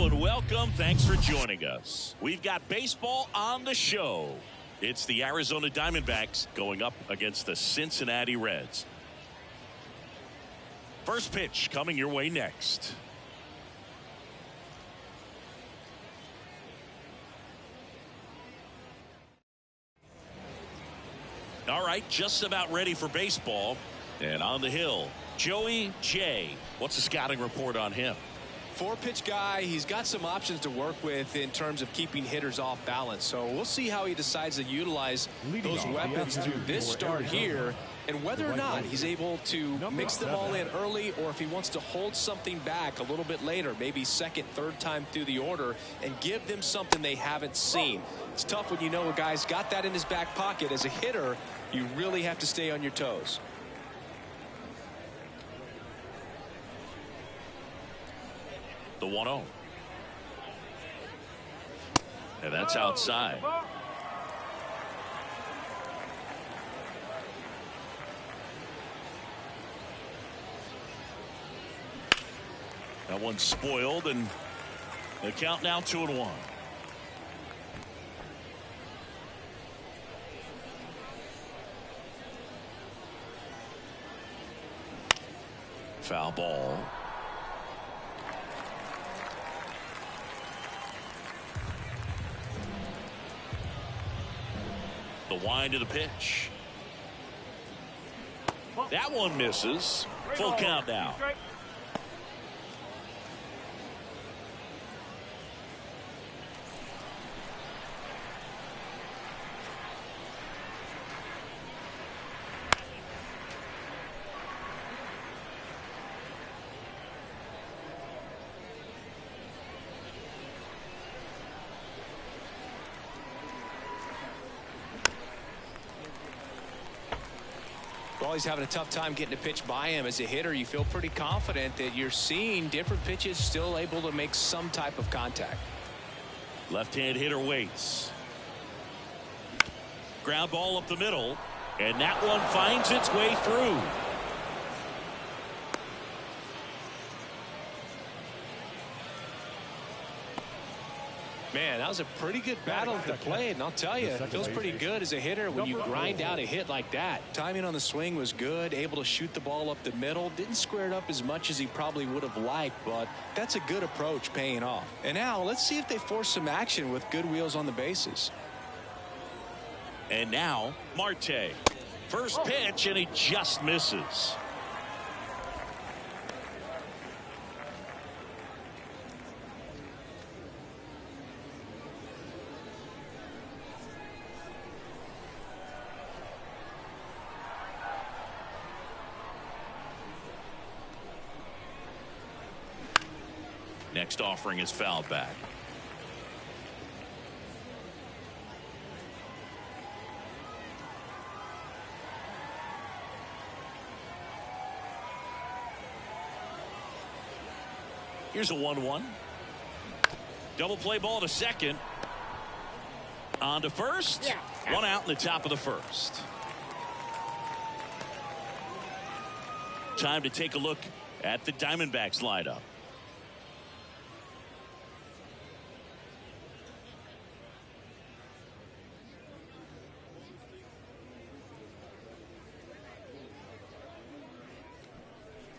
and welcome. Thanks for joining us. We've got baseball on the show. It's the Arizona Diamondbacks going up against the Cincinnati Reds. First pitch coming your way next. All right, just about ready for baseball. And on the hill, Joey J. What's the scouting report on him? Four-pitch guy. He's got some options to work with in terms of keeping hitters off balance. So we'll see how he decides to utilize those weapons through this start here, and whether or not he's able to mix them all in early, or if he wants to hold something back a little bit later, maybe second, third time through the order, and give them something they haven't seen. It's tough when you know a guy's got that in his back pocket. As a hitter, you really have to stay on your toes. The 1-0. And that's outside. That one's spoiled, and the count now 2-1. Foul ball. The wind of the pitch. That one misses. Full count now. He's having a tough time getting a pitch by him. As a hitter, you feel pretty confident that you're seeing different pitches still able to make some type of contact. Left-hand hitter waits. Ground ball up the middle, and that one finds its way through. Man, that was a pretty good battle at the plate, and I'll tell you, it feels pretty good as a hitter when you grind out a hit like that. Timing on the swing was good, able to shoot the ball up the middle. Didn't square it up as much as he probably would have liked, but that's a good approach paying off. And now let's see if they force some action with good wheels on the bases. And now Marte. First pitch, and he just misses. Next offering is fouled back. Here's a 1-1. Double play ball to second. On to first. One out in the top of the first. Time to take a look at the Diamondbacks lineup.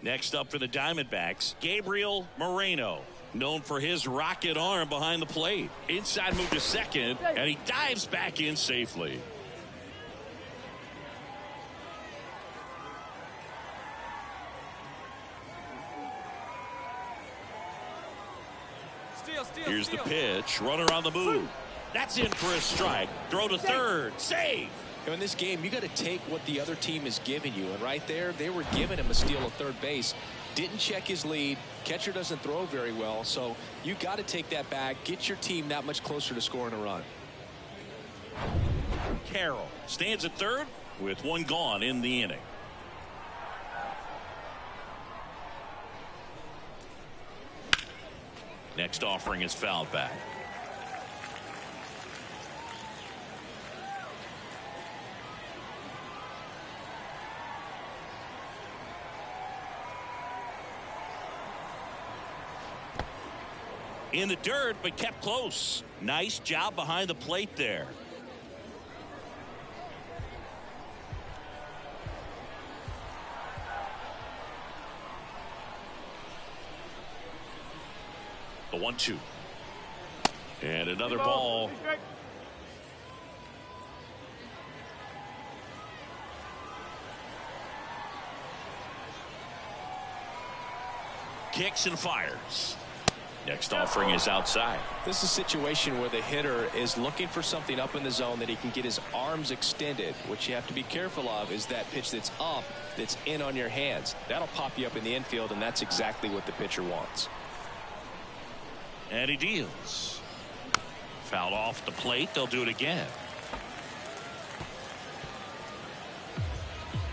Next up for the Diamondbacks, Gabriel Moreno, known for his rocket arm behind the plate. Inside move to second, and he dives back in safely. Here's the pitch, runner on the move. That's in for a strike. Throw to third, save. In this game, you got to take what the other team is giving you, and right there they were giving him a steal at third base. Didn't check his lead. Catcher doesn't throw very well, so you got to take that back, get your team that much closer to scoring a run. Carroll stands at third with one gone in the inning. Next offering is fouled back. In the dirt, but kept close. Nice job behind the plate there. The 1-2. And another ball. Kicks and fires. Next offering is outside. This is a situation where the hitter is looking for something up in the zone that he can get his arms extended. What you have to be careful of is that pitch that's up, that's in on your hands. That'll pop you up in the infield, and that's exactly what the pitcher wants. And he deals. Fouled off the plate. They'll do it again.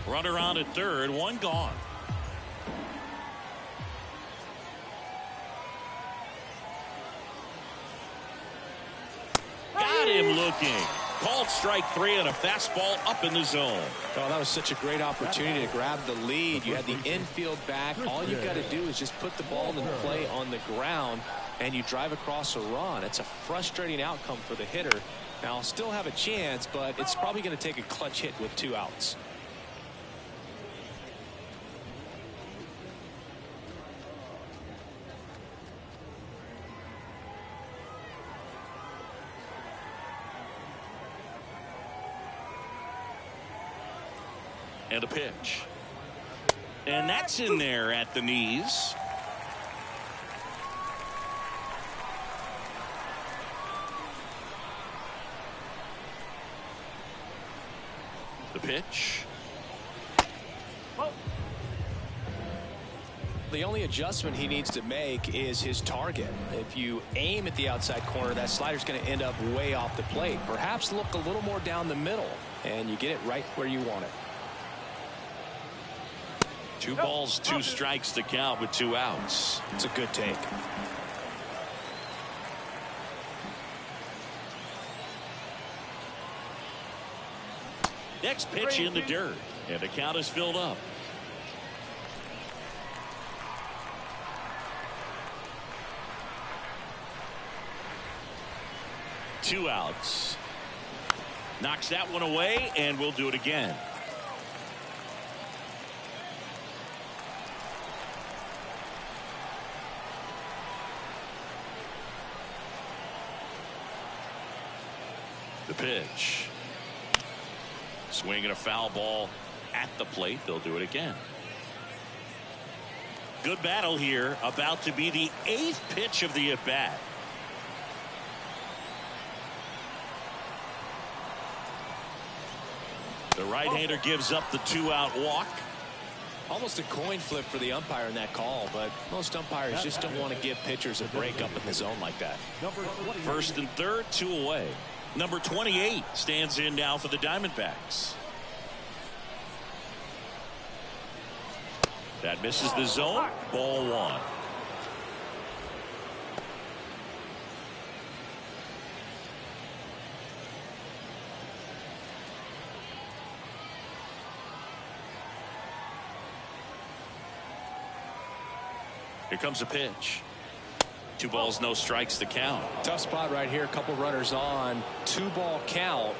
Runner on at third. One gone. Got him looking. Called strike 3 on a fastball up in the zone. Oh, that was such a great opportunity to grab the lead. You had the infield back. All you've got to do is just put the ball in play on the ground, and you drive across a run. It's a frustrating outcome for the hitter. Now, still have a chance, but it's probably going to take a clutch hit with 2 outs. And a pitch. And that's in there at the knees. The pitch. The only adjustment he needs to make is his target. If you aim at the outside corner, that slider's going to end up way off the plate. Perhaps look a little more down the middle, and you get it right where you want it. 2 balls, 2 strikes to count with 2 outs. It's a good take. Next pitch in the dirt, and the count is filled up. Two outs. Knocks that one away, and we'll do it again. The pitch. Swinging a foul ball at the plate. They'll do it again. Good battle here. About to be the 8th pitch of the at-bat. The right-hander gives up the 2-out walk. Almost a coin flip for the umpire in that call, but most umpires just don't want to give pitchers a break up in the zone like that. First and third, 2 away. Number 28 stands in now for the Diamondbacks. That misses the zone. Ball 1. Here comes a pitch. 2 balls, no strikes to count. Tough spot right here. A couple runners on. 2-ball count.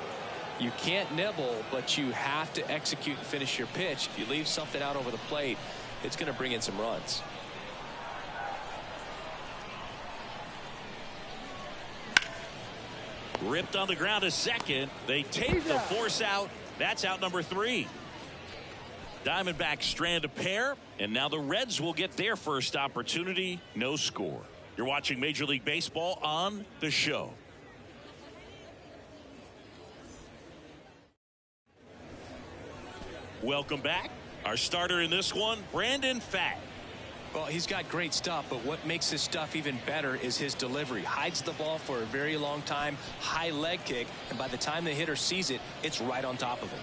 You can't nibble, but you have to execute and finish your pitch. If you leave something out over the plate, it's going to bring in some runs. Ripped on the ground to second. They take the force out. That's out number 3. Diamondbacks strand a pair, and now the Reds will get their first opportunity. No score. You're watching Major League Baseball on The Show. Welcome back. Our starter in this one, Brandon Pfaadt. Well, he's got great stuff, but what makes his stuff even better is his delivery. Hides the ball for a very long time, high leg kick, and by the time the hitter sees it, it's right on top of him.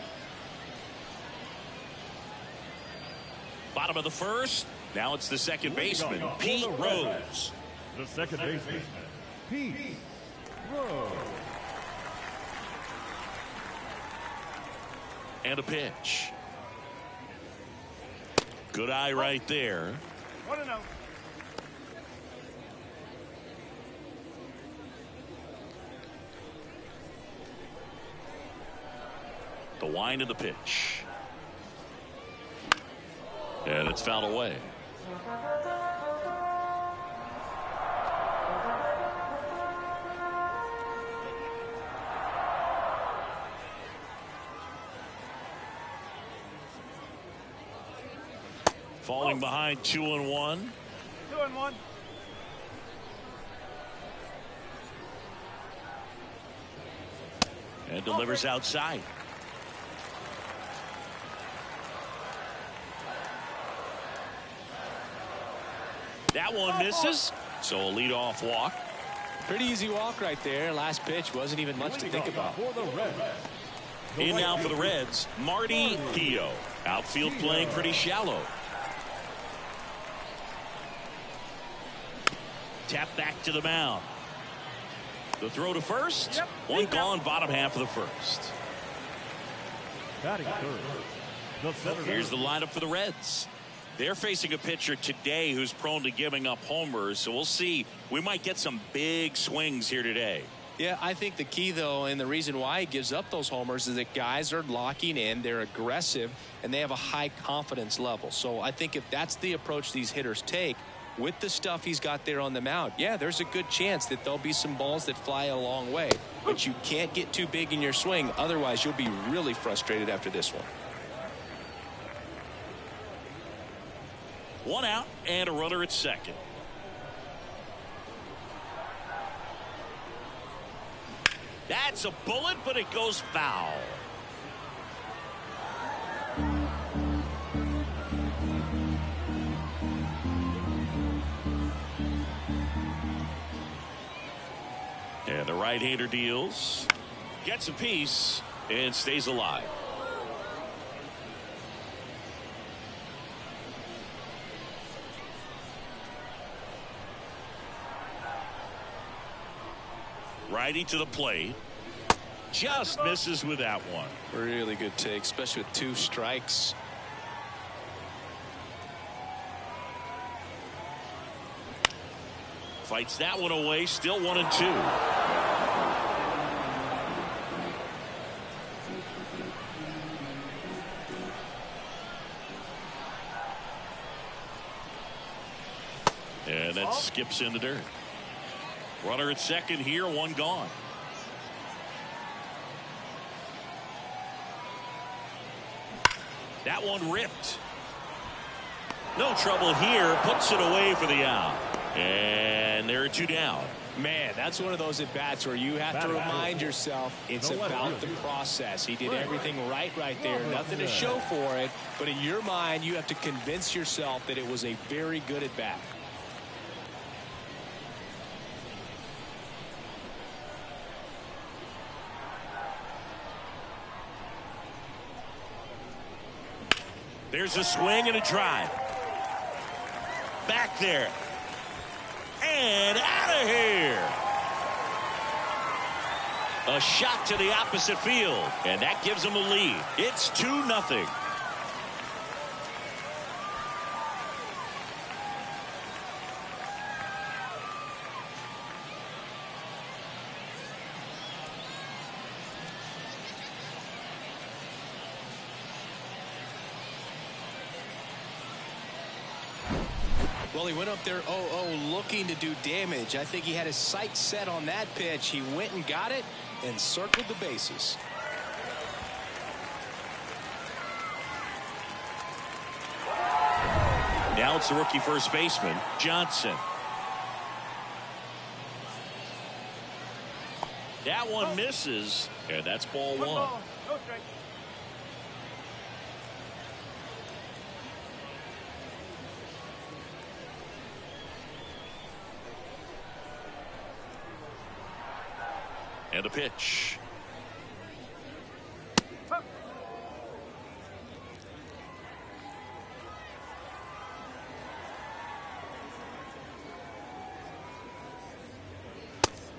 Bottom of the first. Now it's the second baseman, Pete Rose. The second baseman, Pete Rose. And a pitch. Good eye right there. The wind of the pitch. And it's fouled away. Falling behind 2-1. 2-1. And delivers outside. That one misses. So a leadoff walk. Pretty easy walk right there. Last pitch wasn't even much to think about. In now for the Reds, Marty Pio. Outfield playing pretty shallow. Tap back to the mound. The throw to first. One gone, bottom half of the first. Batting third. Here's the lineup for the Reds. They're facing a pitcher today who's prone to giving up homers, so we'll see. We might get some big swings here today. Yeah, I think the key, though, and the reason why he gives up those homers is that guys are locking in, they're aggressive, and they have a high confidence level. So I think if that's the approach these hitters take, with the stuff he's got there on the mound, yeah, there's a good chance that there'll be some balls that fly a long way. But you can't get too big in your swing, otherwise you'll be really frustrated after this one. One out and a runner at second. That's a bullet, but it goes foul. And the right-hander deals, gets a piece, and stays alive. Righty to the plate. Just misses with that one. Really good take, especially with 2 strikes. Fights that one away. Still 1-2. And that skips in the dirt. Runner at second here, one gone. That one ripped. No trouble here. Puts it away for the out. And there are 2 down. Man, that's one of those at-bats where you have to remind yourself it's about the process. He did everything right there. Nothing to show for it. But in your mind, you have to convince yourself that it was a very good at-bat. There's a swing and a drive. Back there. And out of here. A shot to the opposite field. And that gives them a lead. It's 2-0. Well, he went up there 0-0 looking to do damage. I think he had his sights set on that pitch. He went and got it and circled the bases. Now it's the rookie first baseman, Johnson. That one misses, and that's ball 1. And a pitch.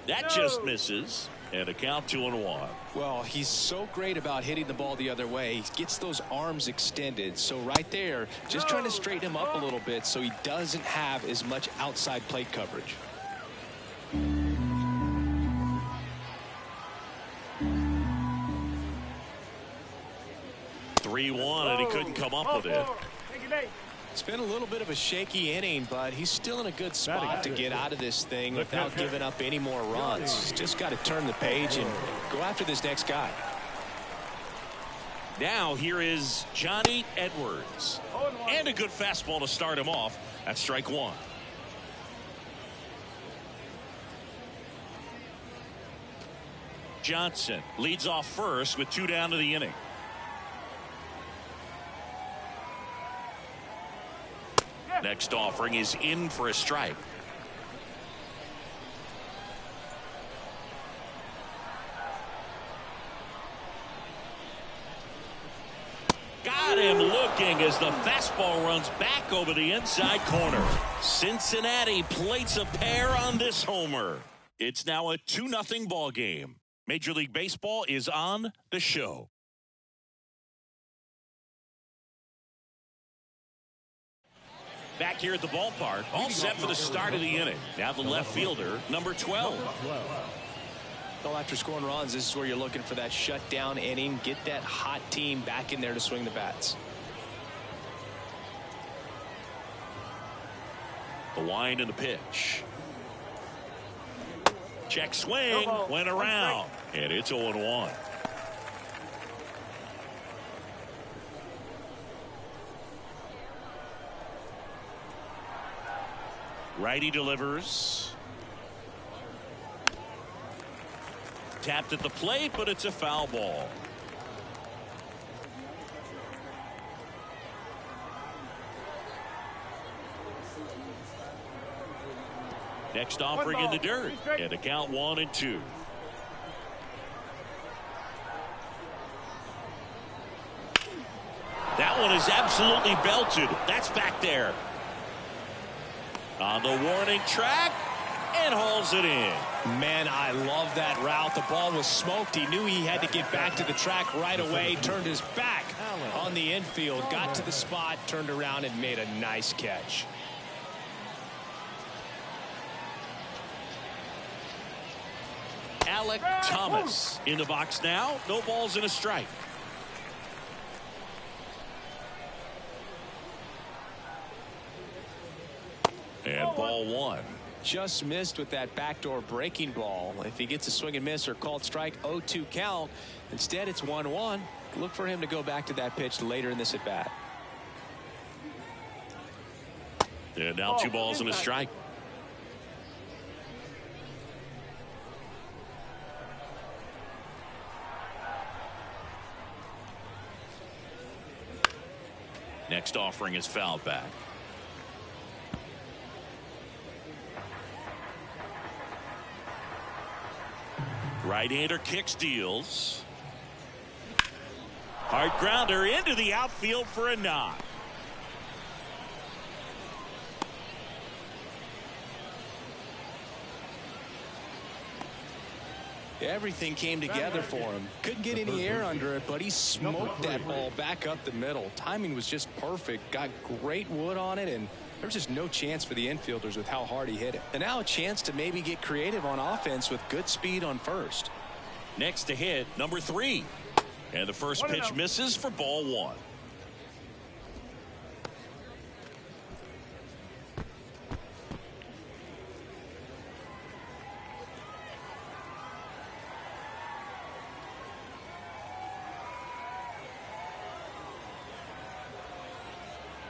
That just misses. And a count 2-1. Well, he's so great about hitting the ball the other way. He gets those arms extended. So right there, just trying to straighten him up a little bit so he doesn't have as much outside plate coverage. come up with it. It's been a little bit of a shaky inning, but he's still in a good spot to get out of this thing without giving up any more runs. He's just got to turn the page and go after this next guy. Now here is Johnny Edwards. And a good fastball to start him off. That's strike one. Johnson leads off first with 2 down to the inning. Next offering is in for a strike. Got him looking as the fastball runs back over the inside corner. Cincinnati plates a pair on this homer. It's now a 2-0 ball game. Major League Baseball is on the show. Back here at the ballpark, all set for the start of the inning. Now the left fielder, number 12. Well, after scoring runs, this is where you're looking for that shutdown inning. Get that hot team back in there to swing the bats. The wind and the pitch. Check swing, went around, and it's 0-1. Righty delivers. Tapped at the plate, but it's a foul ball. Next offering in the dirt, and the count 1-2. That one is absolutely belted. That's back there. On the warning track, and hauls it in. Man, I love that route. The ball was smoked. He knew he had to get back to the track right away. Turned his back on the infield. Got to the spot, turned around, and made a nice catch. Alec Thomas in the box now. No balls and a strike. And ball one. Just missed with that backdoor breaking ball. If he gets a swing and miss or called strike, 0-2 count. Instead, it's 1-1. Look for him to go back to that pitch later in this at bat. And now 2 balls and a strike. Next offering is fouled back. Right-hander kicks, deals. Hard grounder into the outfield for a knock. Everything came together for him. Couldn't get any air under it, but he smoked that ball back up the middle. Timing was just perfect. Got great wood on it, and there was just no chance for the infielders with how hard he hit it. And now a chance to maybe get creative on offense with good speed on first. Next to hit, number 3. And the first pitch misses for ball 1.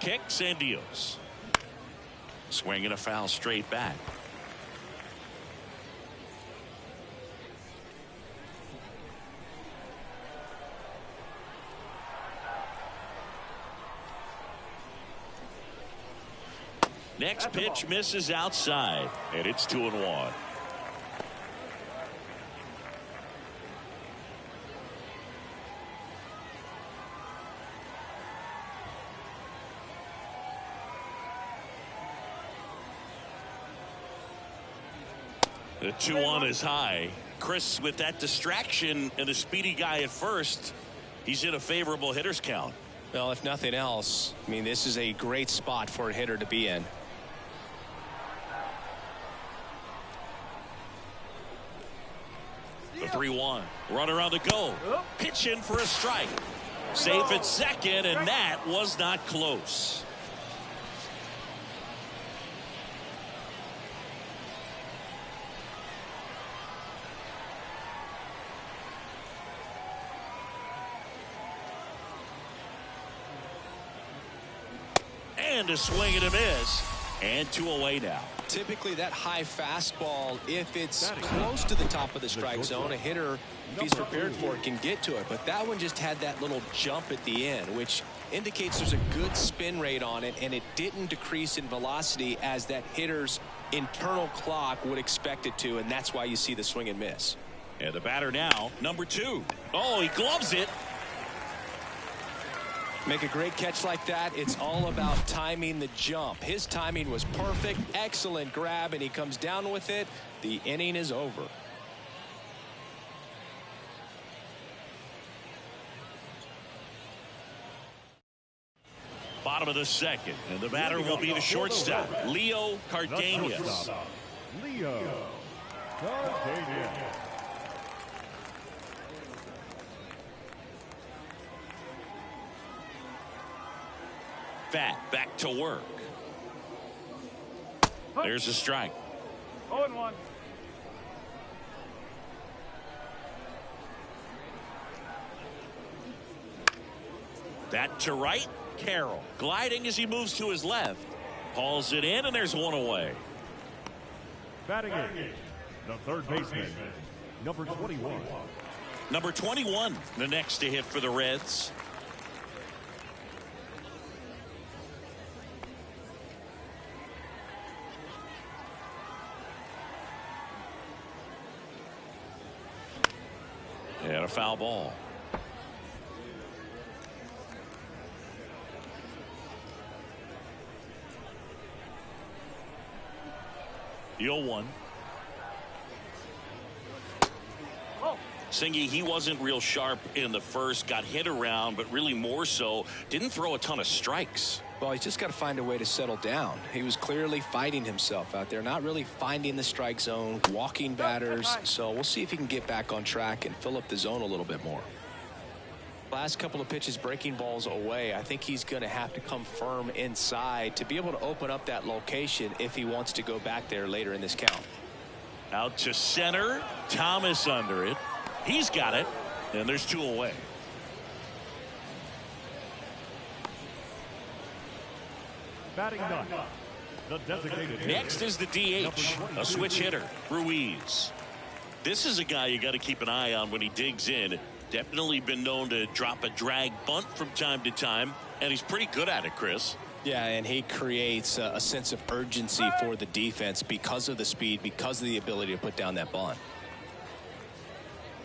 Kicks and deals. Swing and a foul straight back. Next pitch misses outside, and it's 2-1. The 2-1 is high. Chris, with that distraction and a speedy guy at first, he's in a favorable hitter's count. Well, if nothing else, I mean, this is a great spot for a hitter to be in. The 3-1. Runner on the go. Pitch in for a strike. Safe at second, and that was not close. And a swing and a miss, and 2 away now. Typically that high fastball, if it's close to the top of the strike zone, a hitter, if he's prepared for it, can get to it. But that one just had that little jump at the end, which indicates there's a good spin rate on it, and it didn't decrease in velocity as that hitter's internal clock would expect it to, and that's why you see the swing and miss. And the batter now, number 2. Oh, he gloves it. Make a great catch like that. It's all about timing the jump. His timing was perfect. Excellent grab, and he comes down with it. The inning is over. Bottom of the second, and the batter will be the shortstop, Leo Cardenas. Leo Cardenas. Fat back to work. There's a strike. 0-1. That to right. Carroll gliding as he moves to his left. Hauls it in, and there's 1 away. Batting in, the third baseman, number 21. Number 21, the next to hit for the Reds. And a foul ball. The 0-1. Singy, he wasn't real sharp in the first, got hit around, but really more so didn't throw a ton of strikes. Well, he's just got to find a way to settle down. He was clearly fighting himself out there, not really finding the strike zone, walking batters. So we'll see if he can get back on track and fill up the zone a little bit more. Last couple of pitches breaking balls away. I think he's going to have to come firm inside to be able to open up that location if he wants to go back there later in this count. Out to center. Thomas under it. He's got it. And there's 2 away. Batting ninth, the designated hitter. Next is the DH, a switch hitter, Ruiz. This is a guy you got to keep an eye on when he digs in. Definitely been known to drop a drag bunt from time to time, and he's pretty good at it, Chris. Yeah, and he creates a sense of urgency for the defense because of the speed, because of the ability to put down that bunt.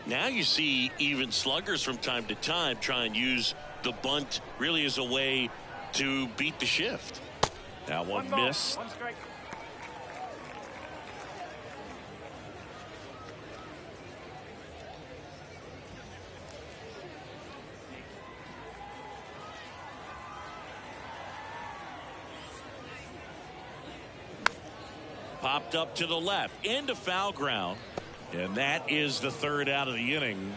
Now you see even sluggers from time to time try and use the bunt really as a way to beat the shift. That one missed. 1 strike. Popped up to the left into foul ground, and that is the 3rd out of the inning.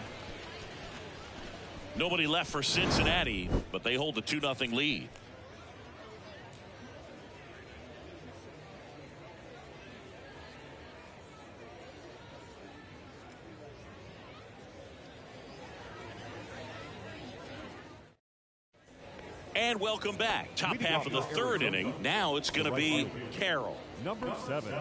Nobody left for Cincinnati, but they hold a 2-0 lead. And welcome back. Top half of the 3rd inning. Now it's going to be Carroll. Number 7.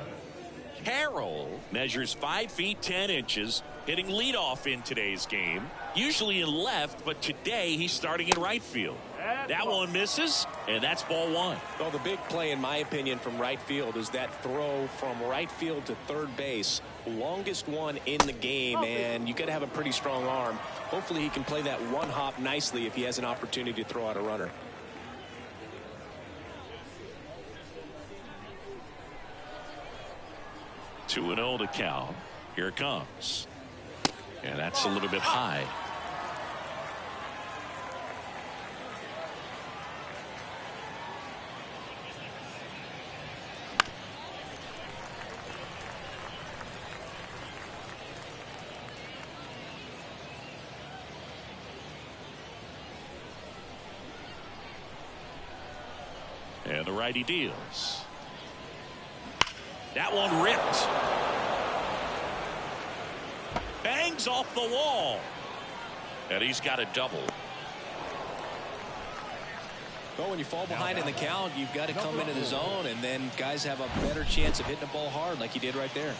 Carroll measures 5 feet 10 inches, hitting leadoff in today's game. Usually in left, but today he's starting in right field. That one misses, and that's ball 1. Well, the big play, in my opinion, from right field is that throw from right field to third base. Longest one in the game, and you got to have a pretty strong arm. Hopefully he can play that one hop nicely if he has an opportunity to throw out a runner. Two 2-0 to count. Here it comes. And that's a little bit high. The righty deals. That one ripped. Bangs off the wall. And he's got a double. Well, when you fall behind in the count, you've got to come into the zone, and then guys have a better chance of hitting the ball hard like he did right there.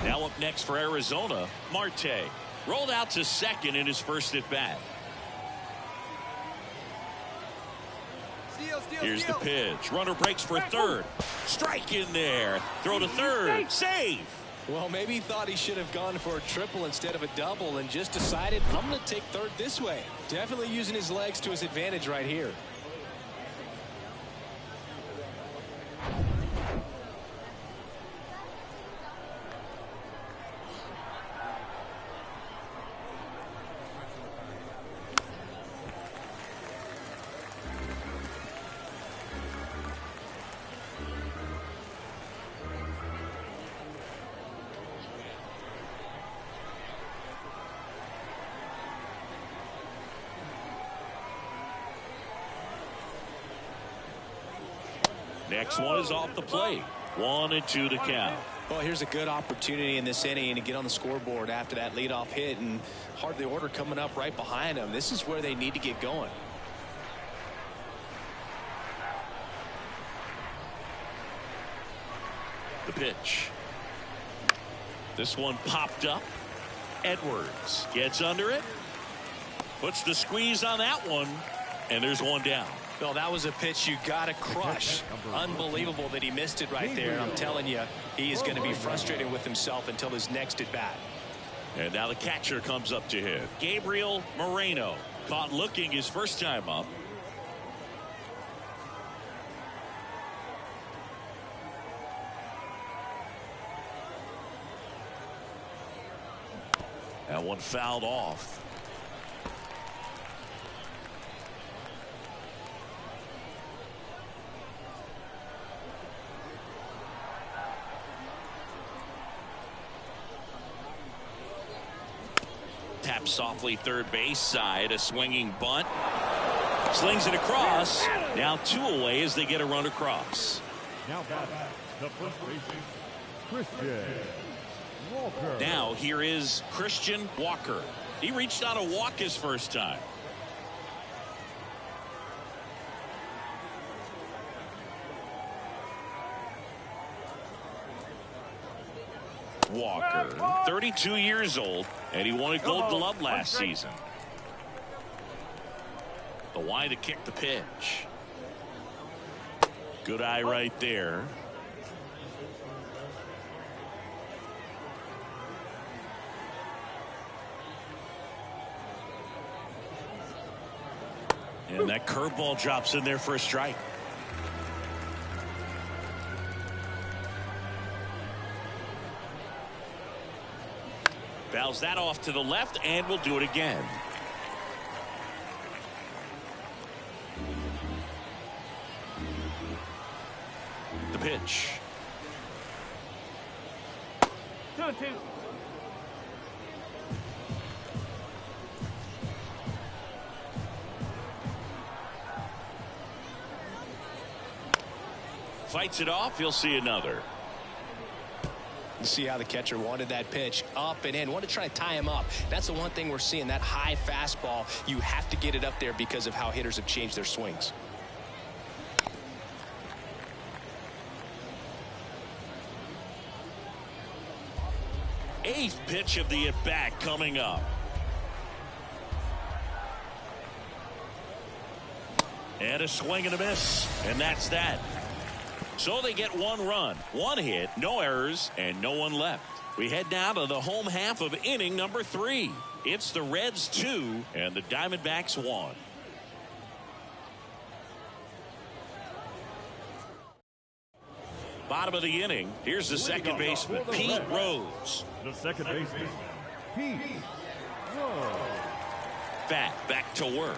Now up next for Arizona, Marte. Rolled out to second in his first at bat. Here's the pitch. Runner breaks for third. Strike in there. Throw to third. Save. Well, maybe he thought he should have gone for a triple instead of a double and just decided, I'm going to take third this way. Definitely using his legs to his advantage right here. Next one is off the plate. 1-2 to count. Well, here's a good opportunity in this inning to get on the scoreboard after that leadoff hit, and hardly order coming up right behind them. This is where they need to get going. The pitch. This one popped up. Edwards gets under it. Puts the squeeze on that one. And there's one down. Well, that was a pitch you got to crush. Unbelievable that he missed it right there. And I'm telling you, he is going to be frustrated with himself until his next at bat. And now the catcher comes up to hit. Gabriel Moreno. Caught looking his first time up. That one fouled off. Taps softly third base side. A swinging bunt. Slings it across. Now 2 away as they get a run across. Now batting the first baseman, Christian Walker. Now here is Christian Walker. He reached out a walk his first time. Walker, 32 years old, and he won a Gold Glove last season. The wide to kick the pitch. Good eye right there. And that curveball drops in there for a strike. Fouls that off to the left, and will do it again. The pitch. 2-2. Fights it off. You'll see another. You see how the catcher wanted that pitch up and in. Want to try to tie him up. That's the one thing we're seeing. That high fastball, you have to get it up there because of how hitters have changed their swings. Eighth pitch of the at-bat coming up. And a swing and a miss. And that's that. So they get 1 run, 1 hit, no errors, and no one left. We head now to the home half of inning number 3. It's the Reds 2 and the Diamondbacks 1. Bottom of the inning. Here's the second baseman, Pete Rose. The second baseman, Pete Rose. Back to work.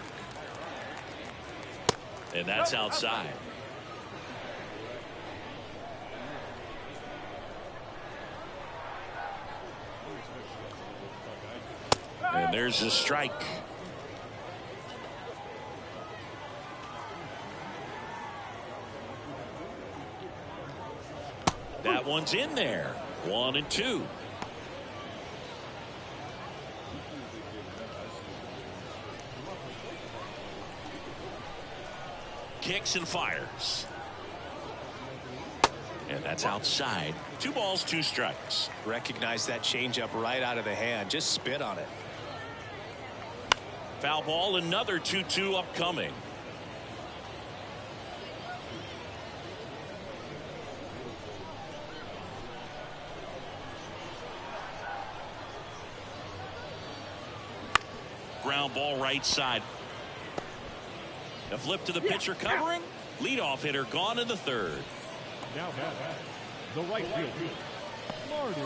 And that's outside. And there's a strike. That one's in there. 1-2. Kicks and fires. And that's outside. 2 balls, 2 strikes. Recognize that changeup right out of the hand. Just spit on it. Foul ball, another 2-2 upcoming. Ground ball right side. A flip to the pitcher covering. Leadoff hitter gone in the 3rd. Now the right fielder, Marty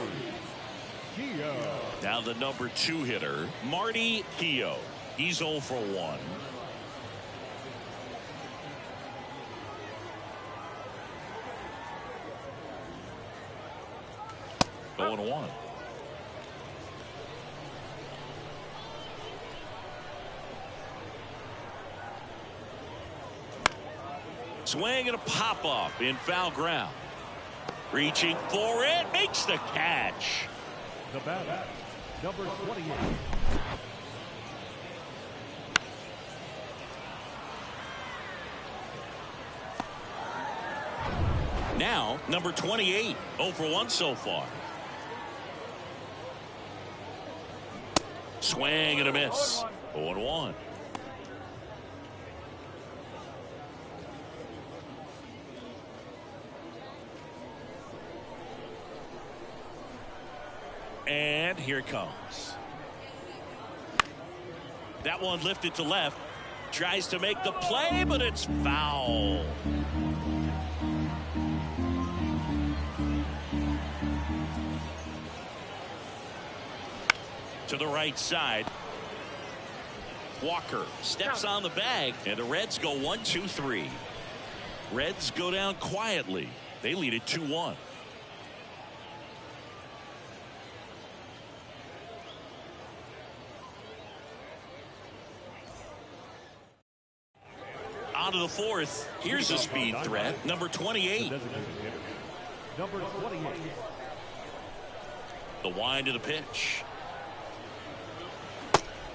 Keough. Now the number 2 hitter, Marty Keough. He's 0 for 1. Going 1. Swing and a pop-up in foul ground. Reaching for it, makes the catch. The batter, number 28. Now, number 28, 0 for 1 so far. Swing and a miss. 0-1. And here it comes. That one lifted to left. Tries to make the play, but it's foul. To the right side. Walker steps on the bag, and the Reds go 1-2-3. Reds go down quietly. They lead it 2-1. On to the 4th. Here's a speed threat. Number 28. Number 28. The wind of the pitch.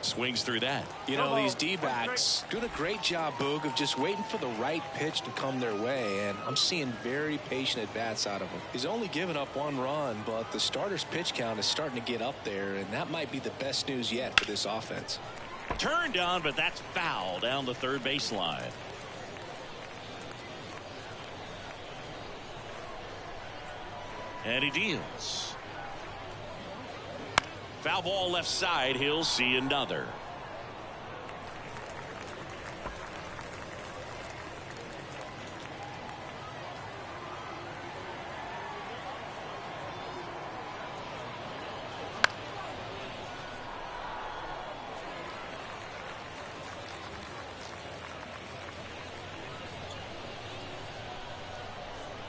Swings through that. You know, these D-backs doing a great job, Boog, of just waiting for the right pitch to come their way, and I'm seeing very patient at-bats out of him. He's only given up 1 run, but the starter's pitch count is starting to get up there, and that might be the best news yet for this offense. Turned on, but that's foul down the 3rd baseline. And he deals. Foul ball left side. He'll see another.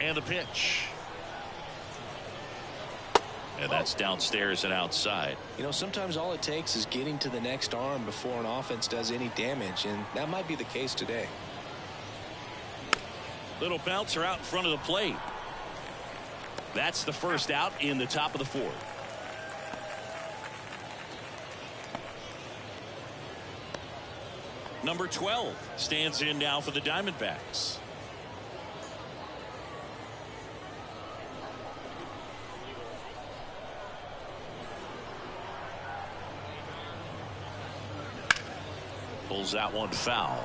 And the pitch. And that's downstairs and outside. You know, sometimes all it takes is getting to the next arm before an offense does any damage, and that might be the case today. Little bouncer out in front of the plate. That's the first out in the top of the 4th. Number 12 stands in now for the Diamondbacks. Pulls that one foul.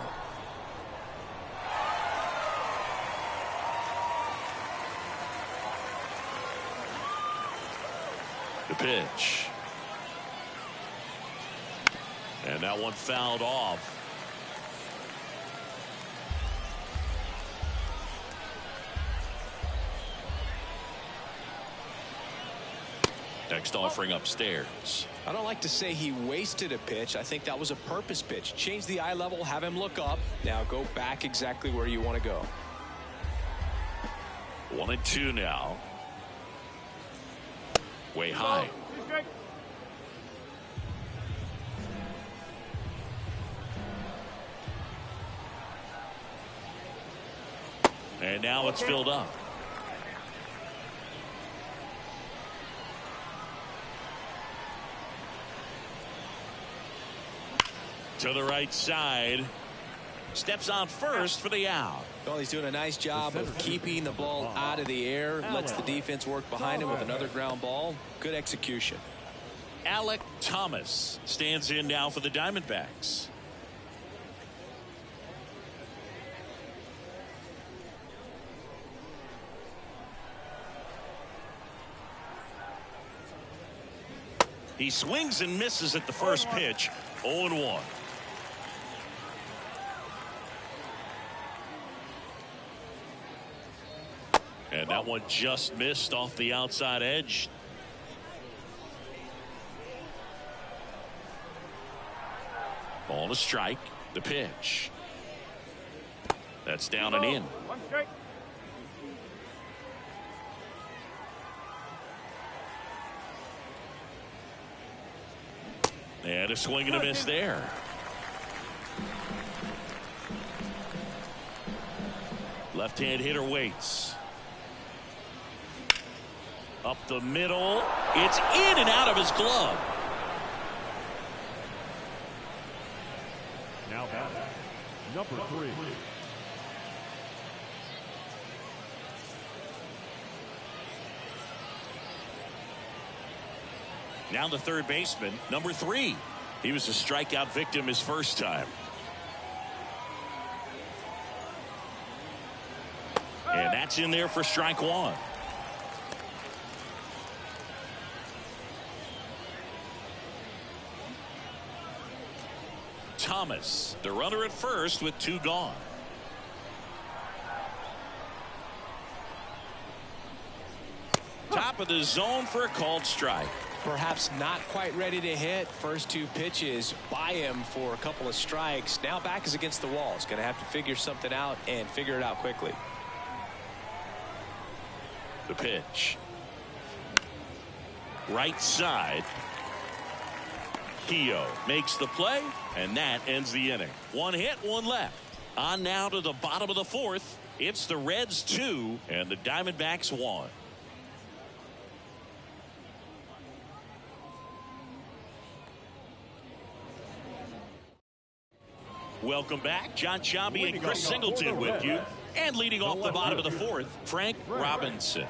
The pitch. And that one fouled off. Next offering upstairs. I don't like to say he wasted a pitch. I think that was a purpose pitch. Change the eye level, have him look up. Now go back exactly where you want to go. 1-2 now. Way high. And now it's filled up. To the right side. Steps on first for the out. Well, he's doing a nice job of keeping the ball out of the air. Lets the defense work behind him with another ground ball. Good execution. Alec Thomas stands in now for the Diamondbacks. He swings and misses at the first pitch. 0-1. And that one just missed off the outside edge. Ball to strike. The pitch. That's down and in. And a swing and a miss there. Left-hand hitter waits. Up the middle. It's in and out of his glove. Now batting, number 3. Now the third baseman, number 3. He was a strikeout victim his first time. And that's in there for strike 1. Thomas, the runner at first with 2 gone. Top of the zone for a called strike. Perhaps not quite ready to hit. First 2 pitches by him for a couple of strikes. Now back is against the wall. He's going to have to figure something out and figure it out quickly. The pitch. Right side. Keogh makes the play, and that ends the inning. 1 hit, 1 left. On now to the bottom of the 4th. It's the Reds 2 and the Diamondbacks 1. Welcome back. John Sciambi and Chris Singleton with you. And leading off the bottom of the 4th, Frank Robinson.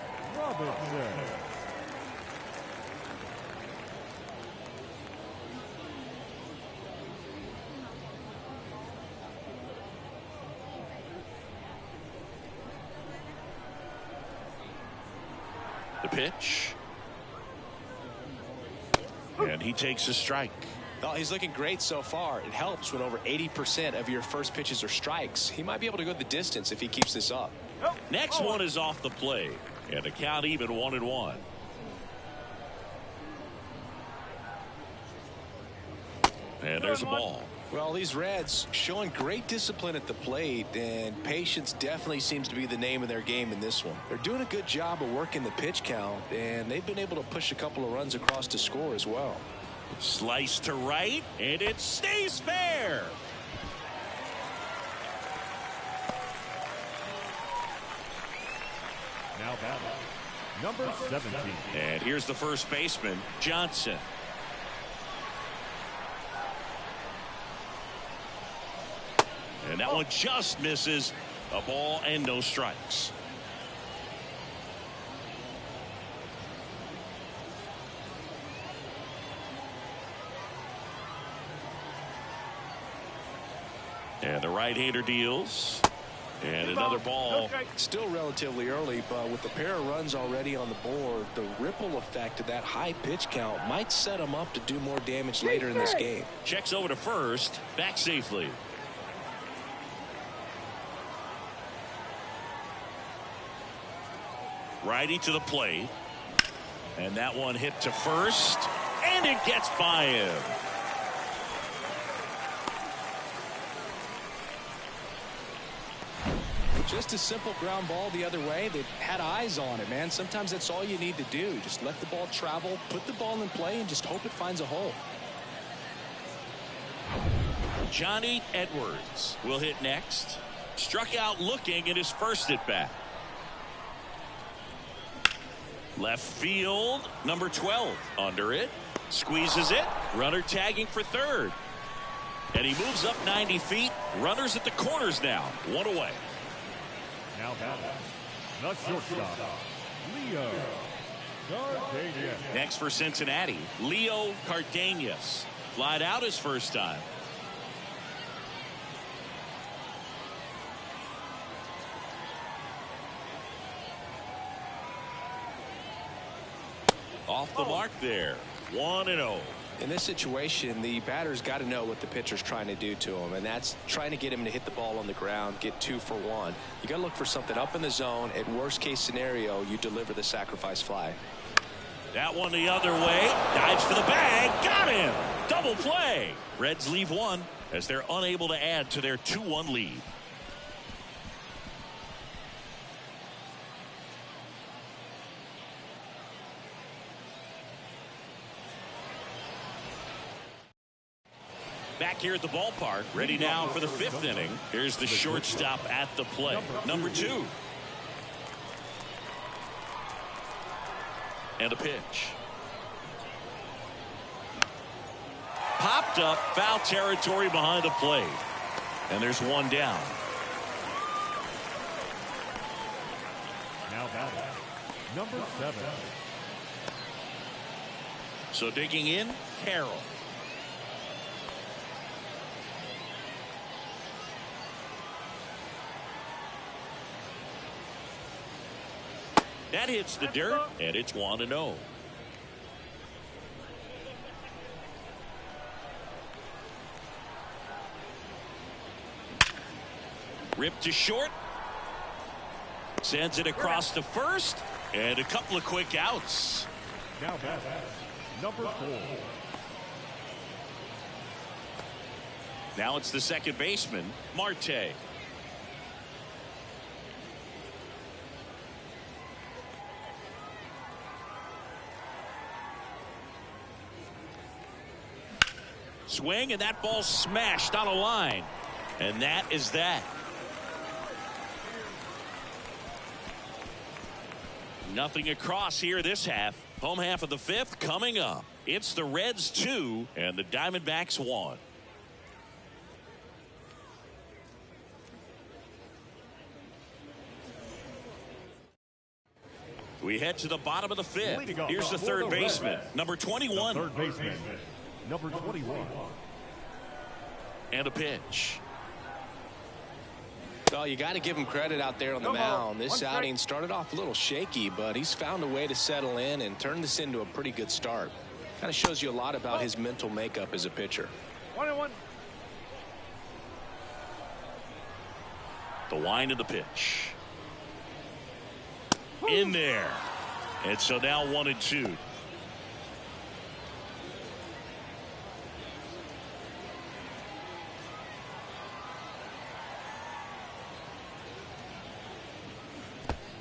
The pitch. And he takes a strike. Well, he's looking great so far. It helps when over 80% of your first pitches are strikes. He might be able to go the distance if he keeps this up. Next one is off the plate. And the count even 1-1. And there's a ball. Well, these Reds showing great discipline at the plate, and patience definitely seems to be the name of their game in this one. They're doing a good job of working the pitch count, and they've been able to push a couple of runs across to score as well. Slice to right, and it stays fair. Now batting, number 17. And here's the first baseman, Johnson. And that one just misses. A ball and no strikes. And the right-hander deals. And another ball. Still relatively early, but with the pair of runs already on the board, the ripple effect of that high pitch count might set him up to do more damage later in this game. Checks over to first. Back safely. Righty to the plate. And that one hit to first. And it gets by him. Just a simple ground ball the other way. They had eyes on it, man. Sometimes that's all you need to do. Just let the ball travel, put the ball in play, and just hope it finds a hole. Johnny Edwards will hit next. Struck out looking in his first at bat. Left field, number 12 under it, squeezes it, runner tagging for third, and he moves up 90 feet. Runners at the corners now, one away. Now batting, the shortstop, Leo Cardenas. Next for Cincinnati, Leo Cardenas. Flied out his first time. Off the mark there. 1-0. In this situation, the batter's got to know what the pitcher's trying to do to him, and that's trying to get him to hit the ball on the ground, get 2 for 1. You got to look for something up in the zone. At worst case scenario, you deliver the sacrifice fly. That one the other way. Dives for the bag. Got him. Double play. Reds leave one as they're unable to add to their 2-1 lead. Back here at the ballpark, ready now for the 5th inning. Here's the shortstop at the plate, number 2. And a pitch. Popped up, foul territory behind the plate. And there's one down. Now batting, number 7. So digging in, Carroll. That hits the dirt, and it's 1-0. Ripped to short. Sends it across to first, and a couple of quick outs. Now batting, number 4. Now it's the second baseman, Marte. Swing, and that ball smashed on a line. And that is that. Nothing across here this half. Home half of the 5th coming up. It's the Reds 2 and the Diamondbacks 1. We head to the bottom of the 5th. Here's the third baseman, number 21. Third baseman, number 21. And a pitch. Well, you got to give him credit out there on the mound. This outing started off a little shaky, but he's found a way to settle in and turn this into a pretty good start. Kind of shows you a lot about his mental makeup as a pitcher. 1-1. The wind of the pitch. In there. And so now 1-2.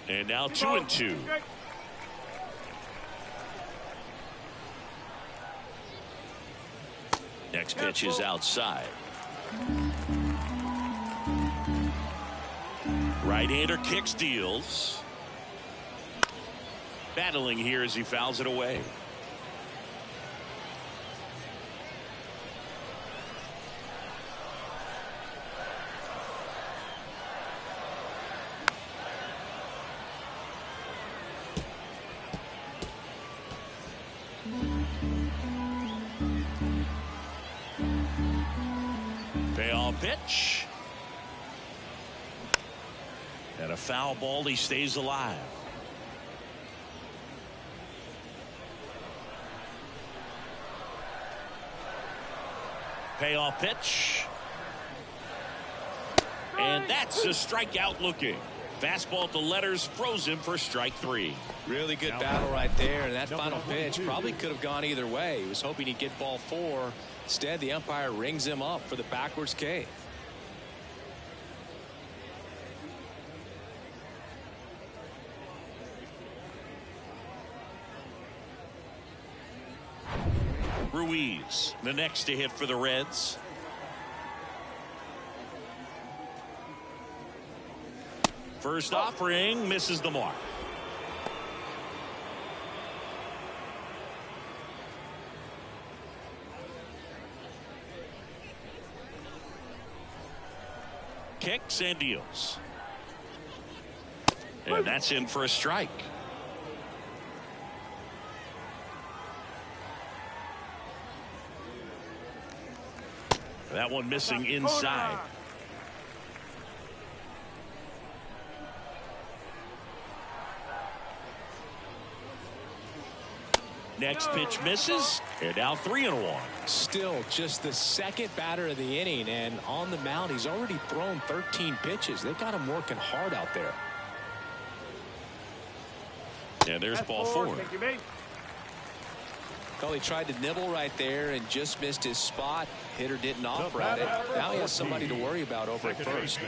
And now 2-2. Next pitch is outside. Right-hander kicks, deals. Battling here as he fouls it away. Payoff pitch. And a foul ball. He stays alive. Payoff pitch. And that's a strikeout looking. Fastball at the letters froze him for strike 3. Really good battle right there, and that final pitch probably could have gone either way. He was hoping he'd get ball 4. Instead, the umpire rings him up for the backwards K. Ruiz, the next to hit for the Reds. First offering misses the mark. Kicks and deals. And that's in for a strike. That one missing inside. Next pitch misses, and now 3-1. Still just the second batter of the inning, and on the mound he's already thrown 13 pitches. They've got him working hard out there. And there's ball 4. Well, he tried to nibble right there and just missed his spot. Hitter didn't offer at it. Now he has somebody to worry about over at first.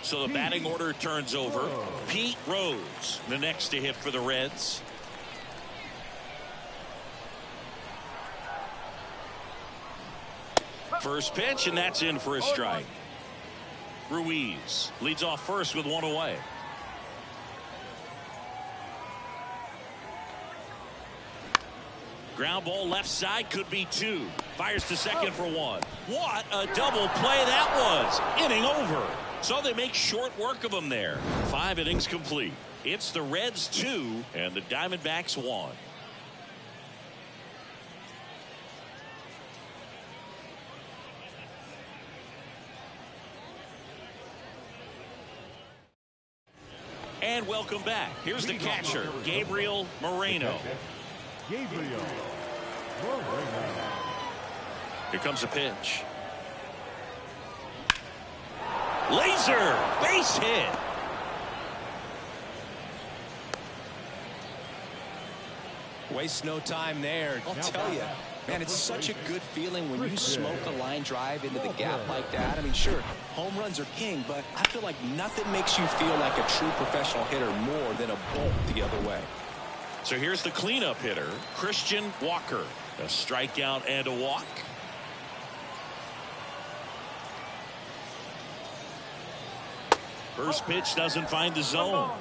So the batting order turns over. Pete Rose, the next to hit for the Reds. First pitch, and that's in for a strike. Ruiz leads off first with 1 away. Ground ball left side, could be 2. Fires to second for 1. What a double play that was. Inning over. So they make short work of him there. 5 innings complete. It's the Reds 2 and the Diamondbacks 1. And welcome back. Here's the catcher, Gabriel Moreno. Gabriel Moreno. Here comes a pitch. Laser base hit. Waste no time there. I'll tell you, man, it's such a good feeling when you smoke a line drive into the gap like that. I mean, sure, home runs are king, but I feel like nothing makes you feel like a true professional hitter more than a bolt the other way. So here's the cleanup hitter, Christian Walker. A strikeout and a walk. First pitch doesn't find the zone.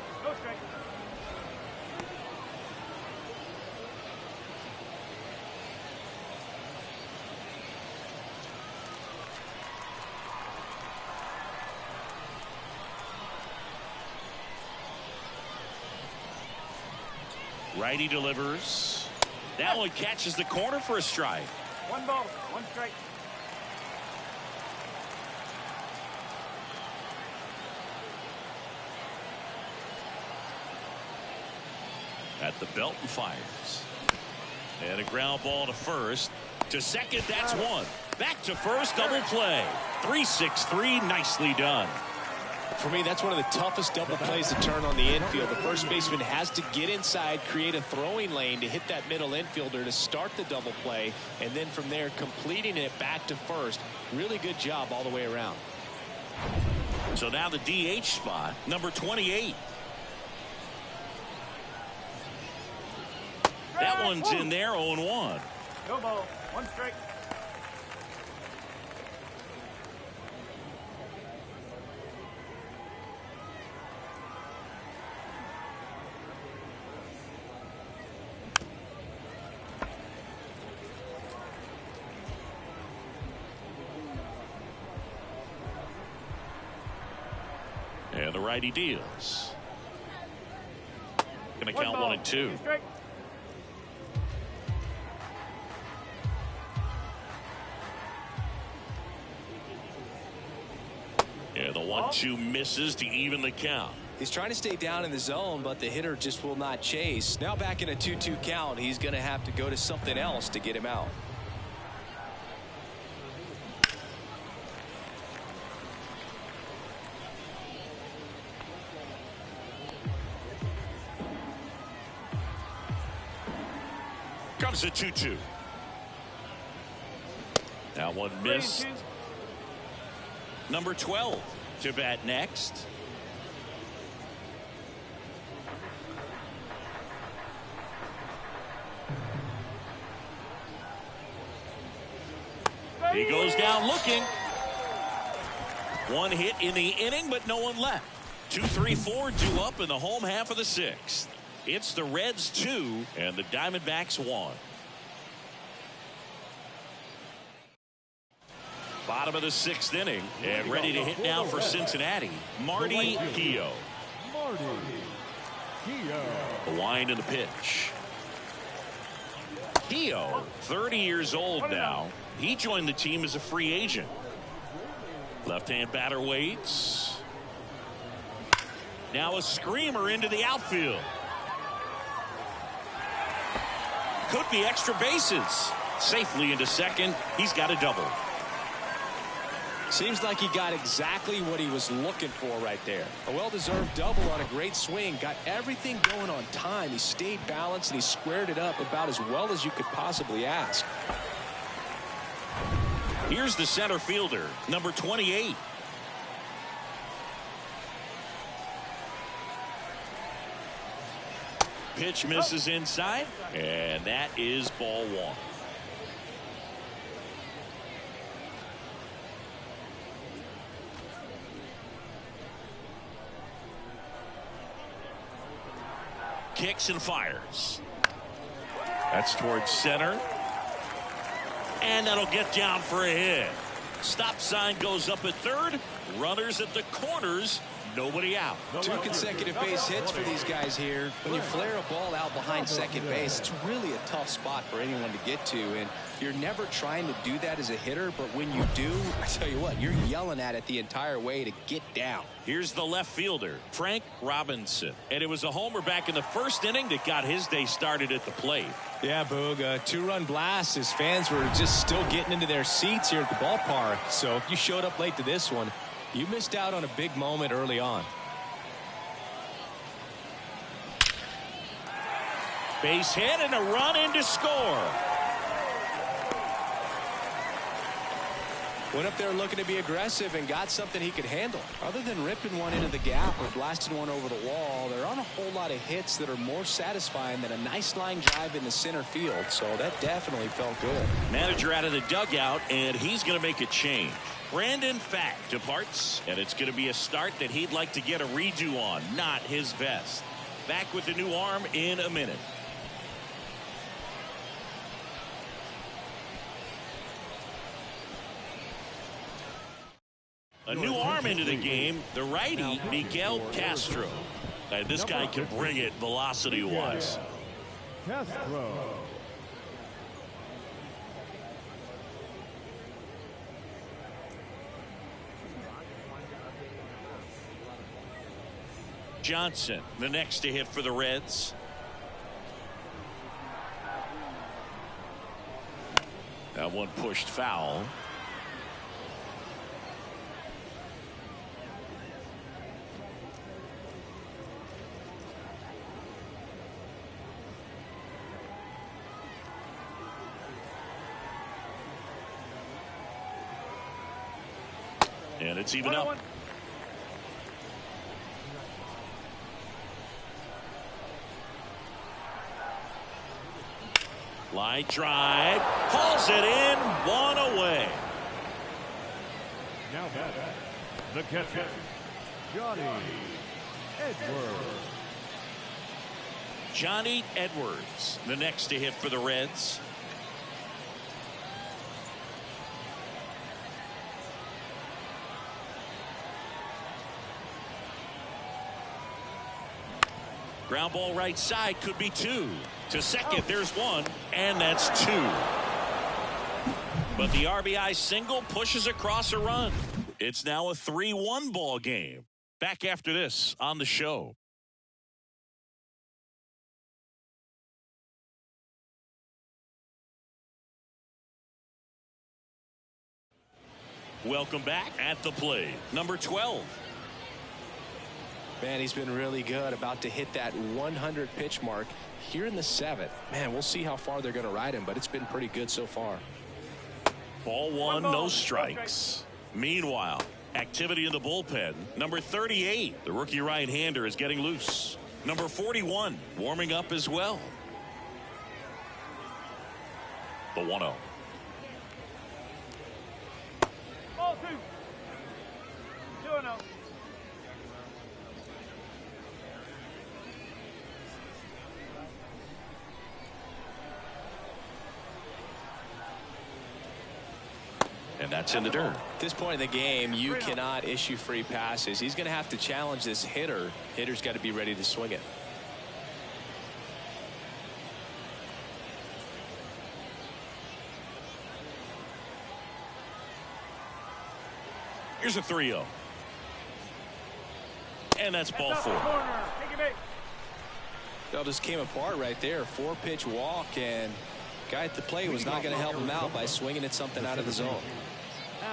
Righty delivers. That one catches the corner for a strike. 1 ball, 1 strike. At the belt and fires. And a ground ball to first. To second, that's 1. Back to first, double play. 3-6-3, nicely done. For me, that's one of the toughest double plays to turn on the infield. The first baseman has to get inside, create a throwing lane to hit that middle infielder to start the double play, and then from there completing it back to first. Really good job all the way around. So now the DH spot, number 28. That one's in there, 0-1. No ball, 1 strike. And the righty deals. Going to count 1 and 2. And the 1-2 misses to even the count. He's trying to stay down in the zone, but the hitter just will not chase. Now back in a 2-2 count, he's going to have to go to something else to get him out. Comes a 2-2. That one missed. Number 12 to bat next. He goes down looking. 1 hit in the inning, but no one left. 2, 3, 4 due up in the home half of the 6th. It's the Reds 2 and the Diamondbacks 1. Bottom of the 6th inning, and ready to hit now for Cincinnati, Marty Keough. The wind and the pitch. Keough, 30 years old now. He joined the team as a free agent. Left-hand batter waits. Now a screamer into the outfield. Could be extra bases. Safely into second. He's got a double. Seems like he got exactly what he was looking for right there. A well-deserved double on a great swing. Got everything going on time. He stayed balanced and he squared it up about as well as you could possibly ask. Here's the center fielder, number 28. Pitch misses inside, and that is ball 1. Kicks and fires. That's towards center. And that'll get down for a hit. Stop sign goes up at third. Runners at the corners. Nobody out. 2 consecutive base hits for these guys here. When you flare a ball out behind second base, it's really a tough spot for anyone to get to. And you're never trying to do that as a hitter. But when you do, I tell you what, you're yelling at it the entire way to get down. Here's the left fielder, Frank Robinson. And it was a homer back in the 1st inning that got his day started at the plate. Yeah, Boog, a 2-run blast. His fans were just still getting into their seats here at the ballpark. So if you showed up late to this one, you missed out on a big moment early on. Base hit and a run in to score. Went up there looking to be aggressive and got something he could handle. Other than ripping one into the gap or blasting one over the wall, there aren't a whole lot of hits that are more satisfying than a nice line drive in the center field. So that definitely felt good. Manager out of the dugout, and he's going to make a change. Brandon Fack departs, and it's going to be a start that he'd like to get a redo on, not his best. Back with the new arm in a minute. A new arm into the game, the righty, Miguel Castro. And this guy can bring it velocity-wise. Castro. Johnson, the next to hit for the Reds. That one pushed foul. And it's even up. Line drive, hauls it in, 1 away. Now back, the catcher, Johnny Edwards. Johnny Edwards, the next to hit for the Reds. Ground ball right side, could be 2. To second, there's 1, and that's 2. But the RBI single pushes across a run. It's now a 3-1 ball game. Back after this on the show. Welcome back at the plate. Number 12. Man, he's been really good. About to hit that 100 pitch mark here in the 7th. Man, we'll see how far they're going to ride him, but it's been pretty good so far. Ball 1, no strikes. Meanwhile, activity in the bullpen. Number 38, the rookie right-hander, is getting loose. Number 41, warming up as well. The 1-0. Ball 2. 2-0. And that's in the dirt. At this point in the game, you cannot issue free passes. He's going to have to challenge this hitter. Hitter's got to be ready to swing it. Here's a 3-0. And that's ball 4. That just came apart right there. 4-pitch walk, and guy at the plate was not going to help him out by swinging at something out of the zone.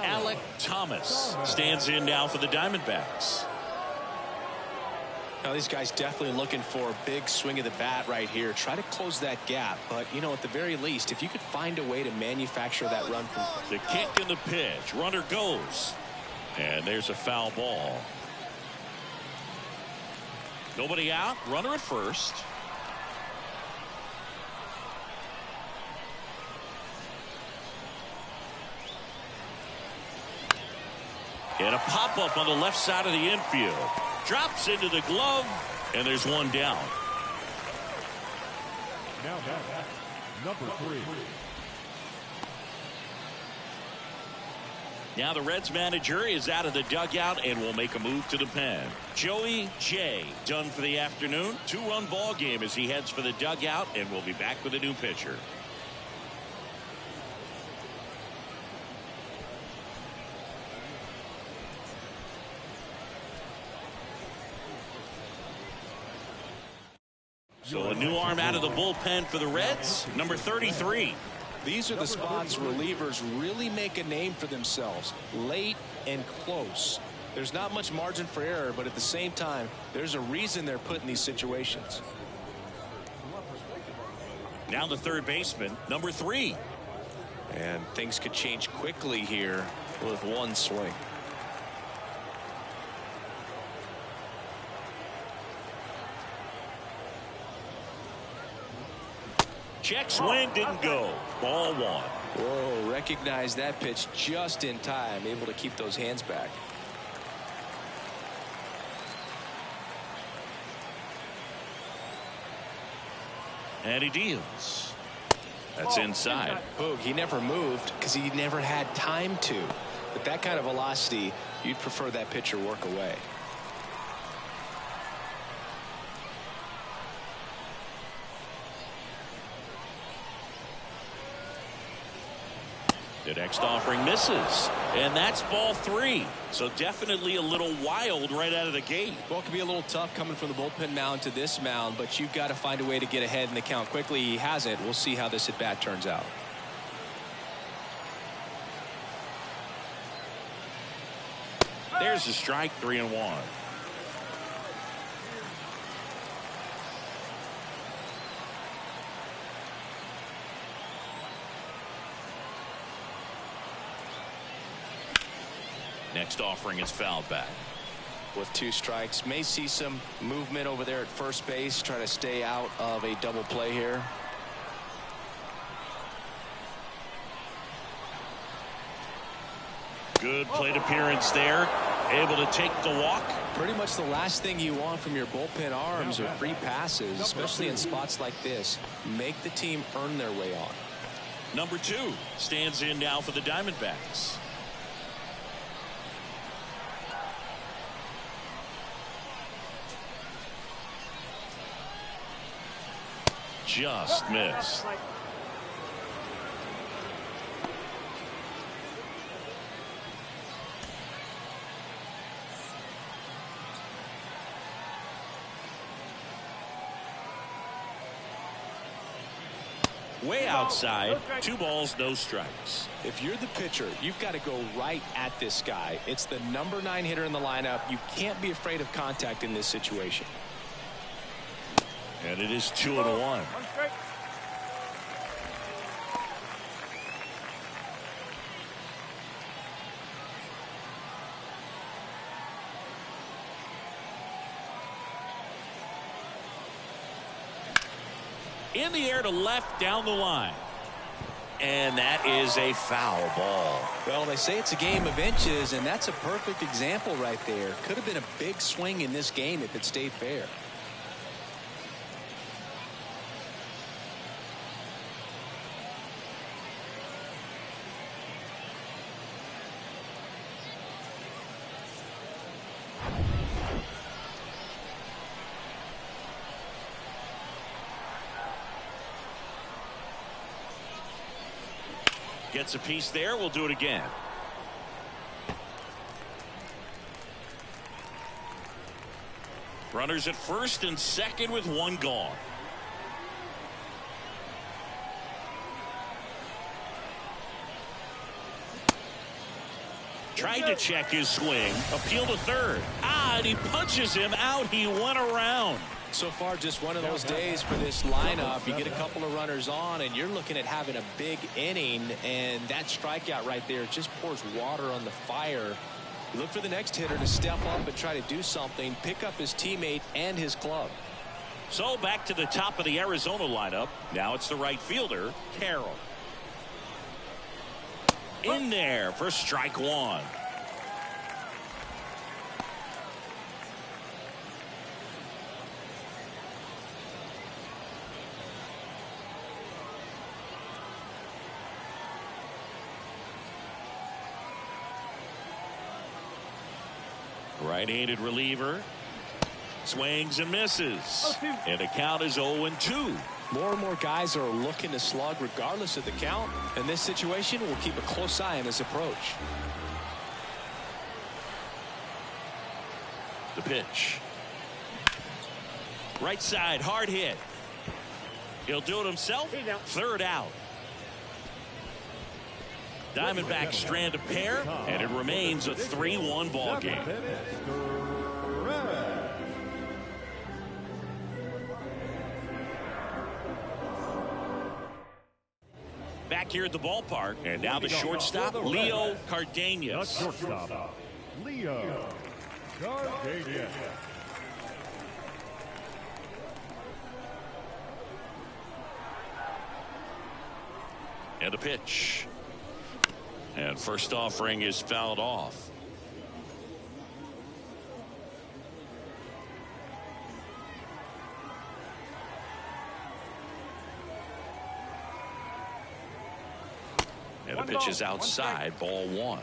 Alec Thomas stands in now for the Diamondbacks. Now these guys definitely looking for a big swing of the bat right here. Try to close that gap, but you know, at the very least, if you could find a way to manufacture that run from the kick and the pitch. Runner goes, and there's a foul ball. Nobody out. Runner at first. And a pop-up on the left side of the infield. Drops into the glove, and there's one down. Now number 3. Now the Reds manager is out of the dugout and will make a move to the pen. Joey J done for the afternoon. 2-run ball game as he heads for the dugout, and we'll be back with a new pitcher. So a new arm out of the bullpen for the Reds, number 33. These are the spots relievers really make a name for themselves. Late and close. There's not much margin for error, but at the same time, there's a reason they're put in these situations. Now the third baseman, number 3. And things could change quickly here with one swing. Check swing, didn't go. Ball 1. Whoa, recognize that pitch just in time, able to keep those hands back. And he deals. That's inside. Boog, he never moved because he never had time to. But that kind of velocity, you'd prefer that pitcher work away. The next offering misses, and that's ball 3. So definitely a little wild right out of the gate. Well, it can be a little tough coming from the bullpen mound to this mound, but you've got to find a way to get ahead in the count quickly. He hasn't. We'll see how this at bat turns out. There's a strike, 3-1. Next offering is fouled back. With 2 strikes, may see some movement over there at first base, try to stay out of a double play here. Good plate appearance there. Able to take the walk. Pretty much the last thing you want from your bullpen arms are free passes, especially in spots like this. Make the team earn their way on. Number 2 stands in now for the Diamondbacks. Just missed. Way outside. 2 balls, no strikes. If you're the pitcher, you've got to go right at this guy. It's the number 9 hitter in the lineup. You can't be afraid of contact in this situation. And it is 2-1. In the air to left, down the line. And that is a foul ball. Well, they say it's a game of inches, and that's a perfect example right there. Could have been a big swing in this game if it stayed fair. Gets a piece there. We'll do it again. Runners at first and second with one gone. Tried to check his swing. Appeal to third. And he punches him out. He went around. So far, just one of those days for this lineup. You get a couple of runners on, and you're looking at having a big inning, and that strikeout right there just pours water on the fire. You look for the next hitter to step up and try to do something, pick up his teammate and his club. So back to the top of the Arizona lineup. Now it's the right fielder, Carroll. In there for strike one. Right-handed reliever. Swings and misses. And the count is 0-2. More and more guys are looking to slug regardless of the count. In this situation, we'll keep a close eye on his approach. The pitch. Right side, hard hit. He'll do it himself. Third out. Diamondbacks strand a pair, and it remains a 3-1 ball game. Back here at the ballpark, and now the shortstop, Leo Cardenas. Shortstop, Leo Cardenas. And a pitch. And first offering is fouled off. And the pitch is outside, ball one.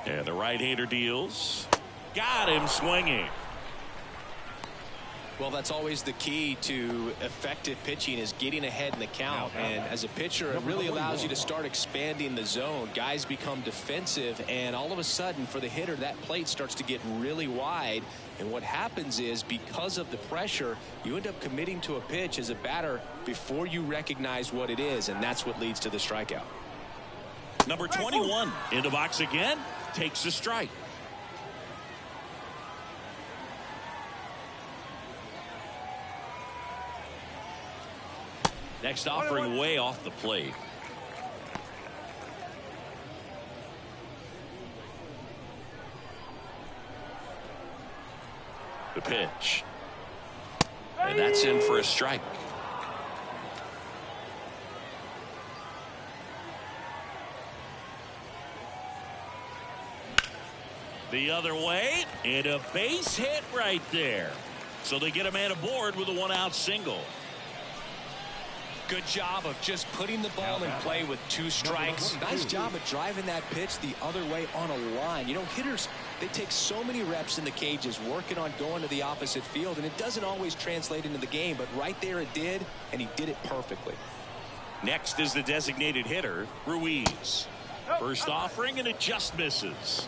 And the right-hander deals. Got him swinging. Well, that's always the key to effective pitching, is getting ahead in the count. And as a pitcher, it really allows you to start expanding the zone. Guys become defensive, and all of a sudden, for the hitter, that plate starts to get really wide. And what happens is, because of the pressure, you end up committing to a pitch as a batter before you recognize what it is, and that's what leads to the strikeout. Number 21 in the box again, takes a strike. Next offering way off the plate. The pitch. And that's in for a strike. The other way, and a base hit right there. So they get a man aboard with a one-out single. Good job of just putting the ball in play with 2 strikes. Nice job of driving that pitch the other way on a line. You know, hitters, they take so many reps in the cages working on going to the opposite field, and it doesn't always translate into the game, but right there it did, and he did it perfectly. Next is the designated hitter, Ruiz. First offering, and it just misses.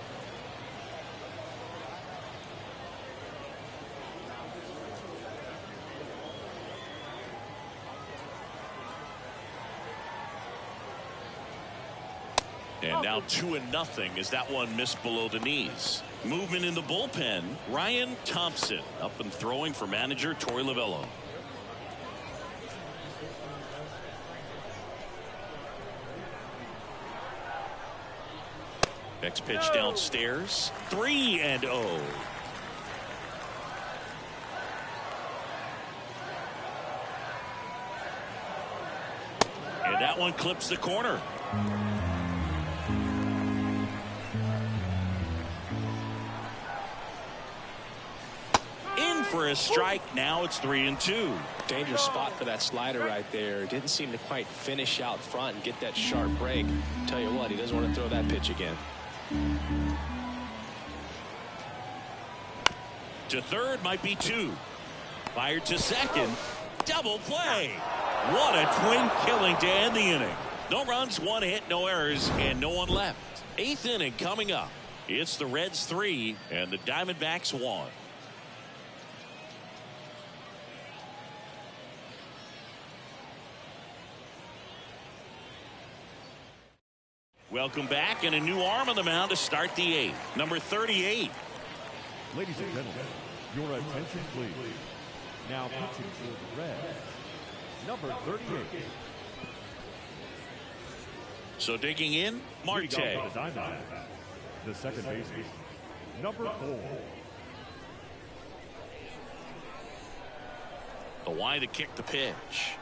And now 2-0 as that one missed below the knees. Movement in the bullpen. Ryan Thompson up and throwing for manager Torey Lovullo. Next pitch downstairs. 3-0. And that one clips the corner. for a strike. Now it's 3-2. Dangerous spot for that slider right there. Didn't seem to quite finish out front and get that sharp break. Tell you what, he doesn't want to throw that pitch again. To third, might be 2. Fired to second. Double play. What a twin killing to end the inning. No runs, 1 hit, no errors, and no one left. 8th inning coming up. It's the Reds 3 and the Diamondbacks 1. Welcome back, and a new arm on the mound to start the 8th. Number 38. Ladies and gentlemen, your attention please. Now pitching for the Reds, number 38. So digging in, Marte. The second baseman, number 4. The wide to kick the pitch.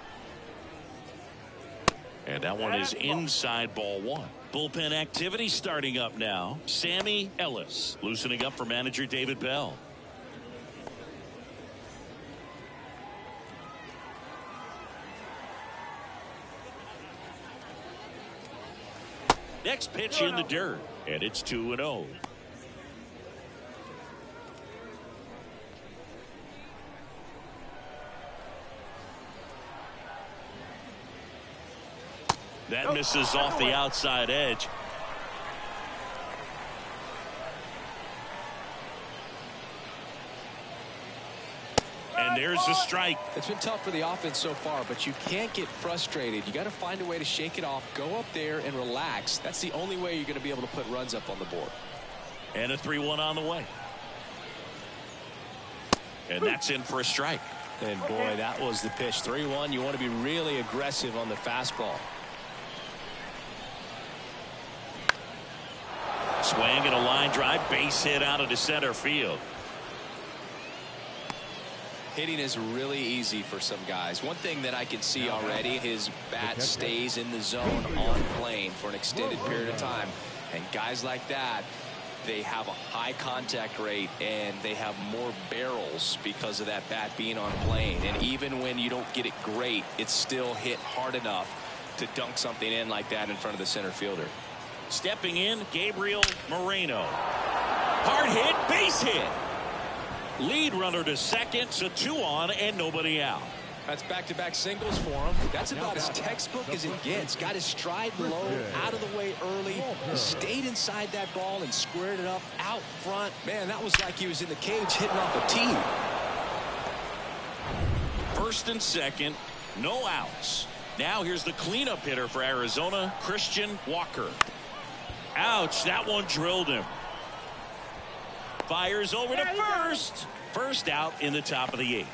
And that one is inside, ball 1. Bullpen activity starting up now. Sammy Ellis loosening up for manager David Bell. Next pitch in the dirt, and it's 2-0. That misses off the outside edge. And there's a strike. It's been tough for the offense so far, but you can't get frustrated. You got to find a way to shake it off, go up there and relax. That's the only way you're going to be able to put runs up on the board. And a 3-1 on the way. And that's in for a strike. And boy, that was the pitch. 3-1. You want to be really aggressive on the fastball. Swing and a line drive, base hit out into center field. Hitting is really easy for some guys. One thing that I can see already, his bat stays in the zone on plane for an extended period of time. And guys like that, they have a high contact rate and they have more barrels because of that bat being on plane. And even when you don't get it great, it's still hit hard enough to dunk something in like that in front of the center fielder. Stepping in, Gabriel Moreno. Hard hit, base hit. Lead runner to second, so 2 on and nobody out. That's back-to-back singles for him. That's about as textbook as it gets. Got his stride low, out of the way early, stayed inside that ball and squared it up out front. Man, that was like he was in the cage hitting off a tee. First and second, no outs. Now here's the cleanup hitter for Arizona, Christian Walker. Ouch, that one drilled him. Fires over to first. First out in the top of the 8th.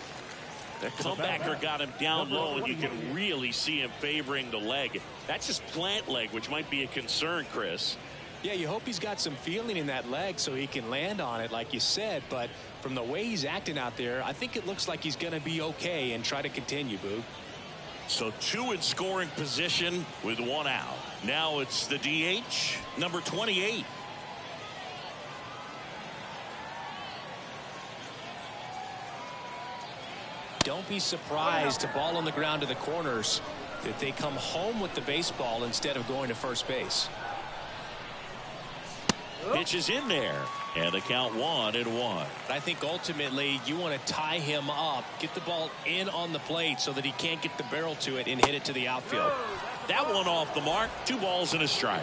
The comebacker got him down low, and you can really see him favoring the leg. That's his plant leg, which might be a concern, Chris. Yeah, you hope he's got some feeling in that leg so he can land on it, like you said. But from the way he's acting out there, I think it looks like he's going to be okay and try to continue, Boog. So 2 in scoring position with 1 out. Now it's the DH, number 28. Don't be surprised to ball on the ground to the corners that they come home with the baseball instead of going to first base. Pitch is in there, and the count 1-1. I think ultimately you want to tie him up, get the ball in on the plate so that he can't get the barrel to it and hit it to the outfield. That one off the mark. 2 balls and a strike.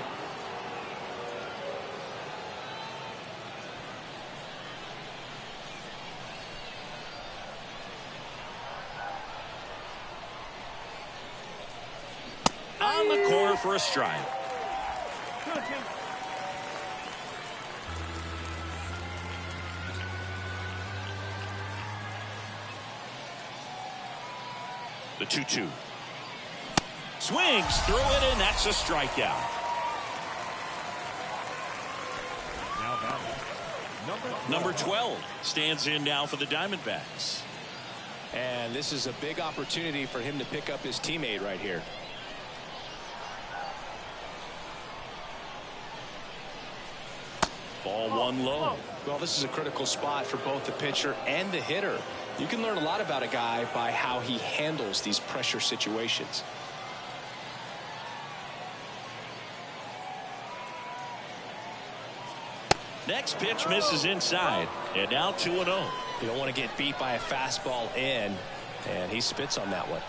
On the corner for a strike. The 2-2. Swings through it, and that's a strikeout. Number 12 stands in now for the Diamondbacks. And this is a big opportunity for him to pick up his teammate right here. Ball one low. Well, this is a critical spot for both the pitcher and the hitter. You can learn a lot about a guy by how he handles these pressure situations. Next pitch misses inside, and now 2-0. You don't want to get beat by a fastball in, and he spits on that one.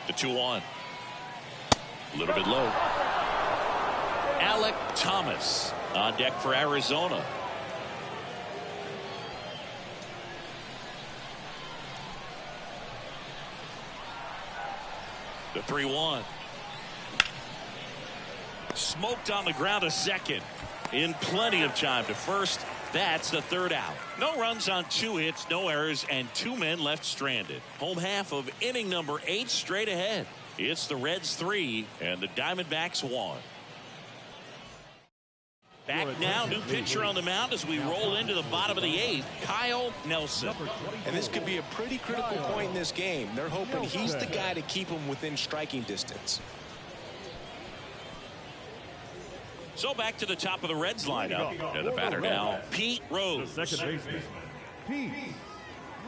The 2-1. A little bit low. Alec Thomas on deck for Arizona. The 3-1. Smoked on the ground to second. In plenty of time to first. That's the third out. No runs on 2 hits, no errors, and 2 men left stranded. Home half of inning number 8 straight ahead. It's the Reds 3 and the Diamondbacks 1. Back now, new pitcher on the mound as we roll into the bottom of the 8th, Kyle Nelson. And this could be a pretty critical point in this game. They're hoping he's the guy to keep them within striking distance. So back to the top of the Reds lineup. And the batter now, Pete Rose. The second baseman, Pete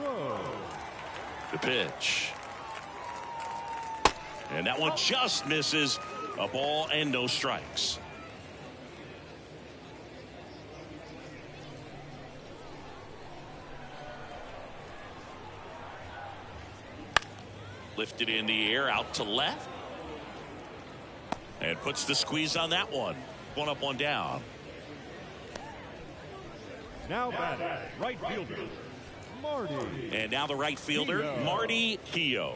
Rose. The pitch. And that one just misses. A ball and no strikes. Lifted in the air out to left. And puts the squeeze on that one. 1 up, 1 down. Now batting, right fielder, Marty. And now the right fielder, Marty Keough.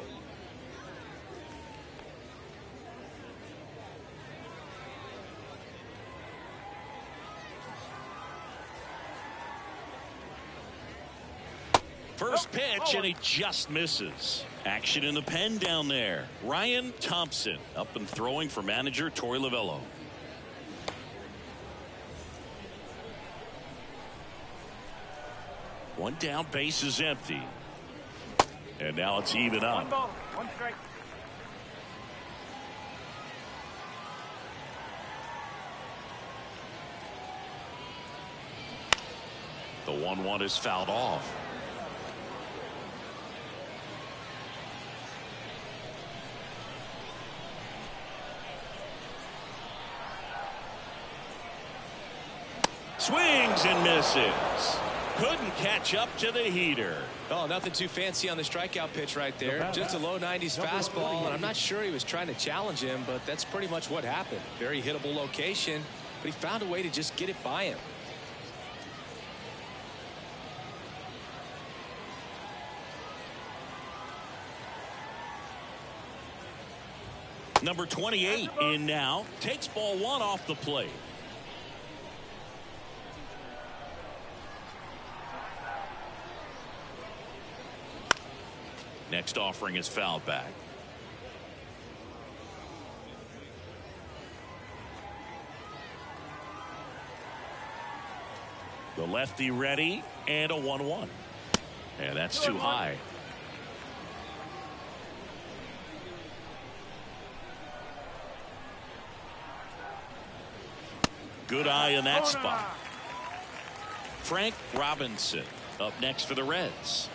First pitch, and he just misses. Action in the pen down there. Ryan Thompson up and throwing for manager Torey Lovullo. One down, base is empty. And now it's even up. 1 ball, 1 strike. The 1-1 is fouled off. Swings and misses. Couldn't catch up to the heater. Oh, nothing too fancy on the strikeout pitch right there. Just a low 90s fastball, and I'm not sure he was trying to challenge him, but that's pretty much what happened. Very hittable location, but he found a way to just get it by him. Number 28 in now. Takes ball 1 off the plate. Next offering is fouled back. The lefty ready, and a 1-1. And that's too high. Good eye in that spot. Frank Robinson up next for the Reds.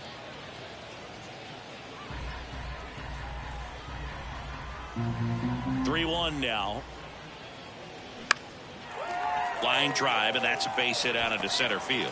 (3-1) now. Line drive, and that's a base hit out into center field.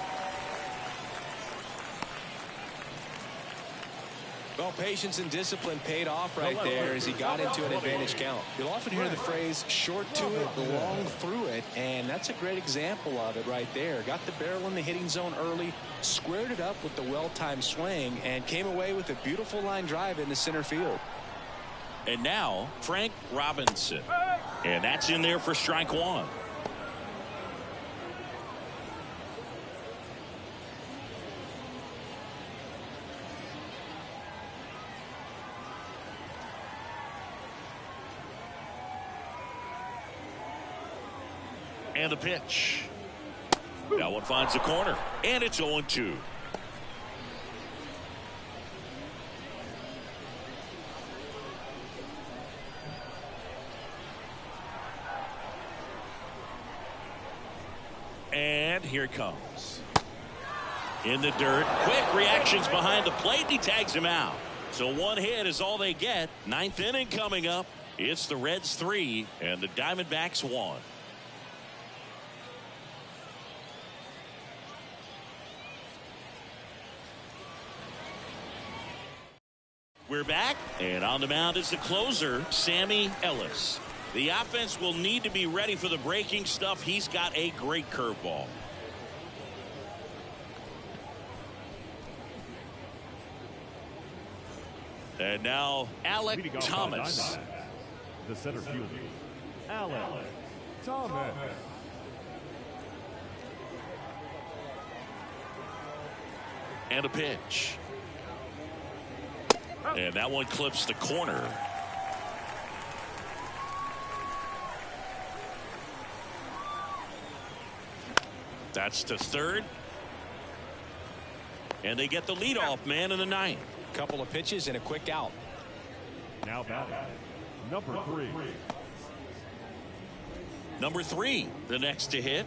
Well, patience and discipline paid off right there as he got into an advantage count. You'll often hear the phrase short to it, long through it, and that's a great example of it right there. Got the barrel in the hitting zone early, squared it up with the well-timed swing, and came away with a beautiful line drive into center field. And now Frank Robinson, and that's in there for strike 1. And the pitch. That one finds the corner, and it's 0-2. And here it comes. In the dirt. Quick reactions behind the plate. And he tags him out. So one hit is all they get. Ninth inning coming up. It's the Reds 3 and the Diamondbacks 1. We're back, and on the mound is the closer, Sammy Ellis. The offense will need to be ready for the breaking stuff. He's got a great curveball. And now Alec Thomas. The center fielder, Alec Thomas. And a pitch. And that one clips the corner. That's to third. And they get the leadoff man in the ninth. Couple of pitches and a quick out. Now batting, number 3. Number 3, the next to hit.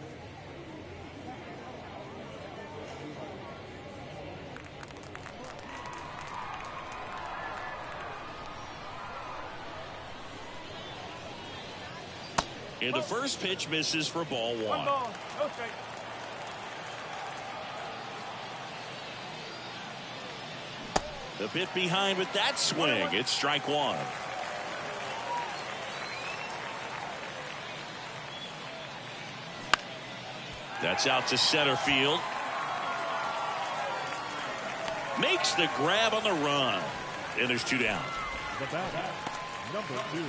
And the first pitch misses for ball 1. One ball, no strike. The bit behind with that swing. It's strike 1. That's out to center field. Makes the grab on the run. And there's 2 down. The batter, number 2.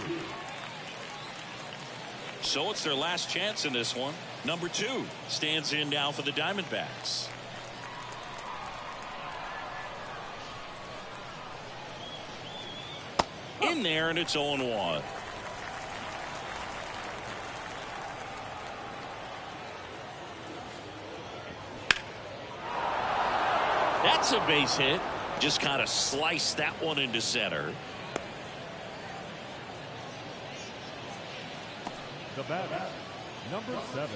So it's their last chance in this one. Number 2 stands in now for the Diamondbacks. In there, and it's 0-1. That's a base hit. Just kind of sliced that one into center. The batter, number 7.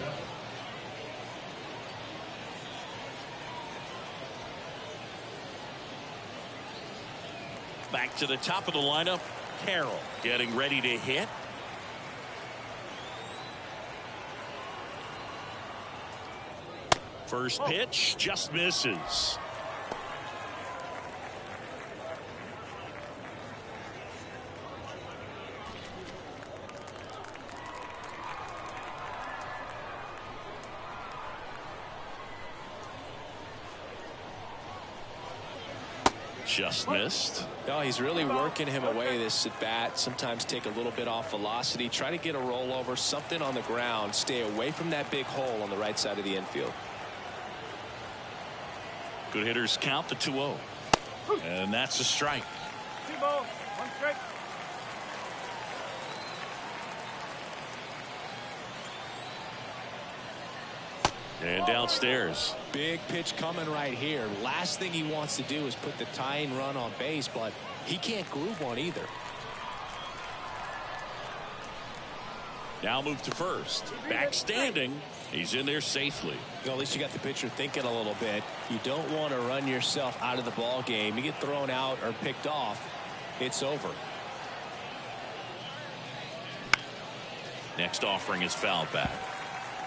Back to the top of the lineup. Carroll getting ready to hit. First pitch just misses. Just missed. No, he's really working him away this at bat. Sometimes take a little bit off velocity. Try to get a rollover, something on the ground. Stay away from that big hole on the right side of the infield. Good hitters count the 2-0. And that's a strike. 2 balls, 1 strike. And downstairs. Big pitch coming right here. Last thing he wants to do is put the tying run on base, but he can't groove one either. Now move to first. Back standing. He's in there safely. Well, at least you got the pitcher thinking a little bit. You don't want to run yourself out of the ball game. You get thrown out or picked off, it's over. Next offering is fouled back.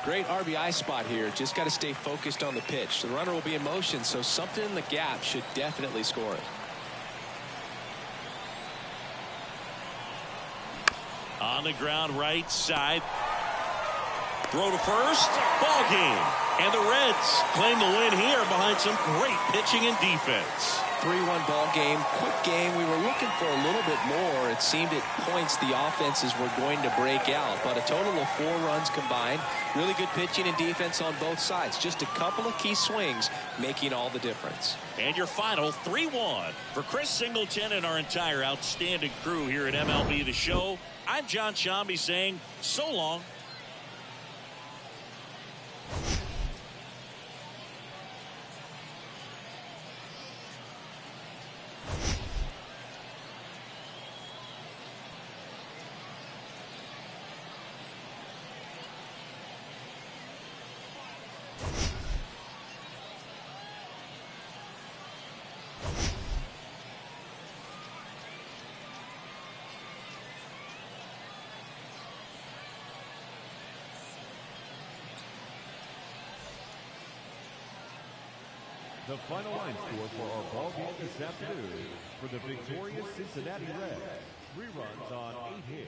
Great RBI spot here. Just got to stay focused on the pitch. The runner will be in motion, so something in the gap should definitely score it. On the ground right side. Throw to first. Ball game. And the Reds claim the win here behind some great pitching and defense. 3-1 ball game. Quick game. We were looking for a little bit more. It seemed at points the offenses were going to break out, but a total of 4 runs combined. Really good pitching and defense on both sides. Just a couple of key swings making all the difference. And your final 3-1 for Chris Singleton and our entire outstanding crew here at MLB The Show. I'm John Shambi saying so long. The final line score for our ball game this afternoon for the victorious Cincinnati Reds. 3 runs on 8 hits.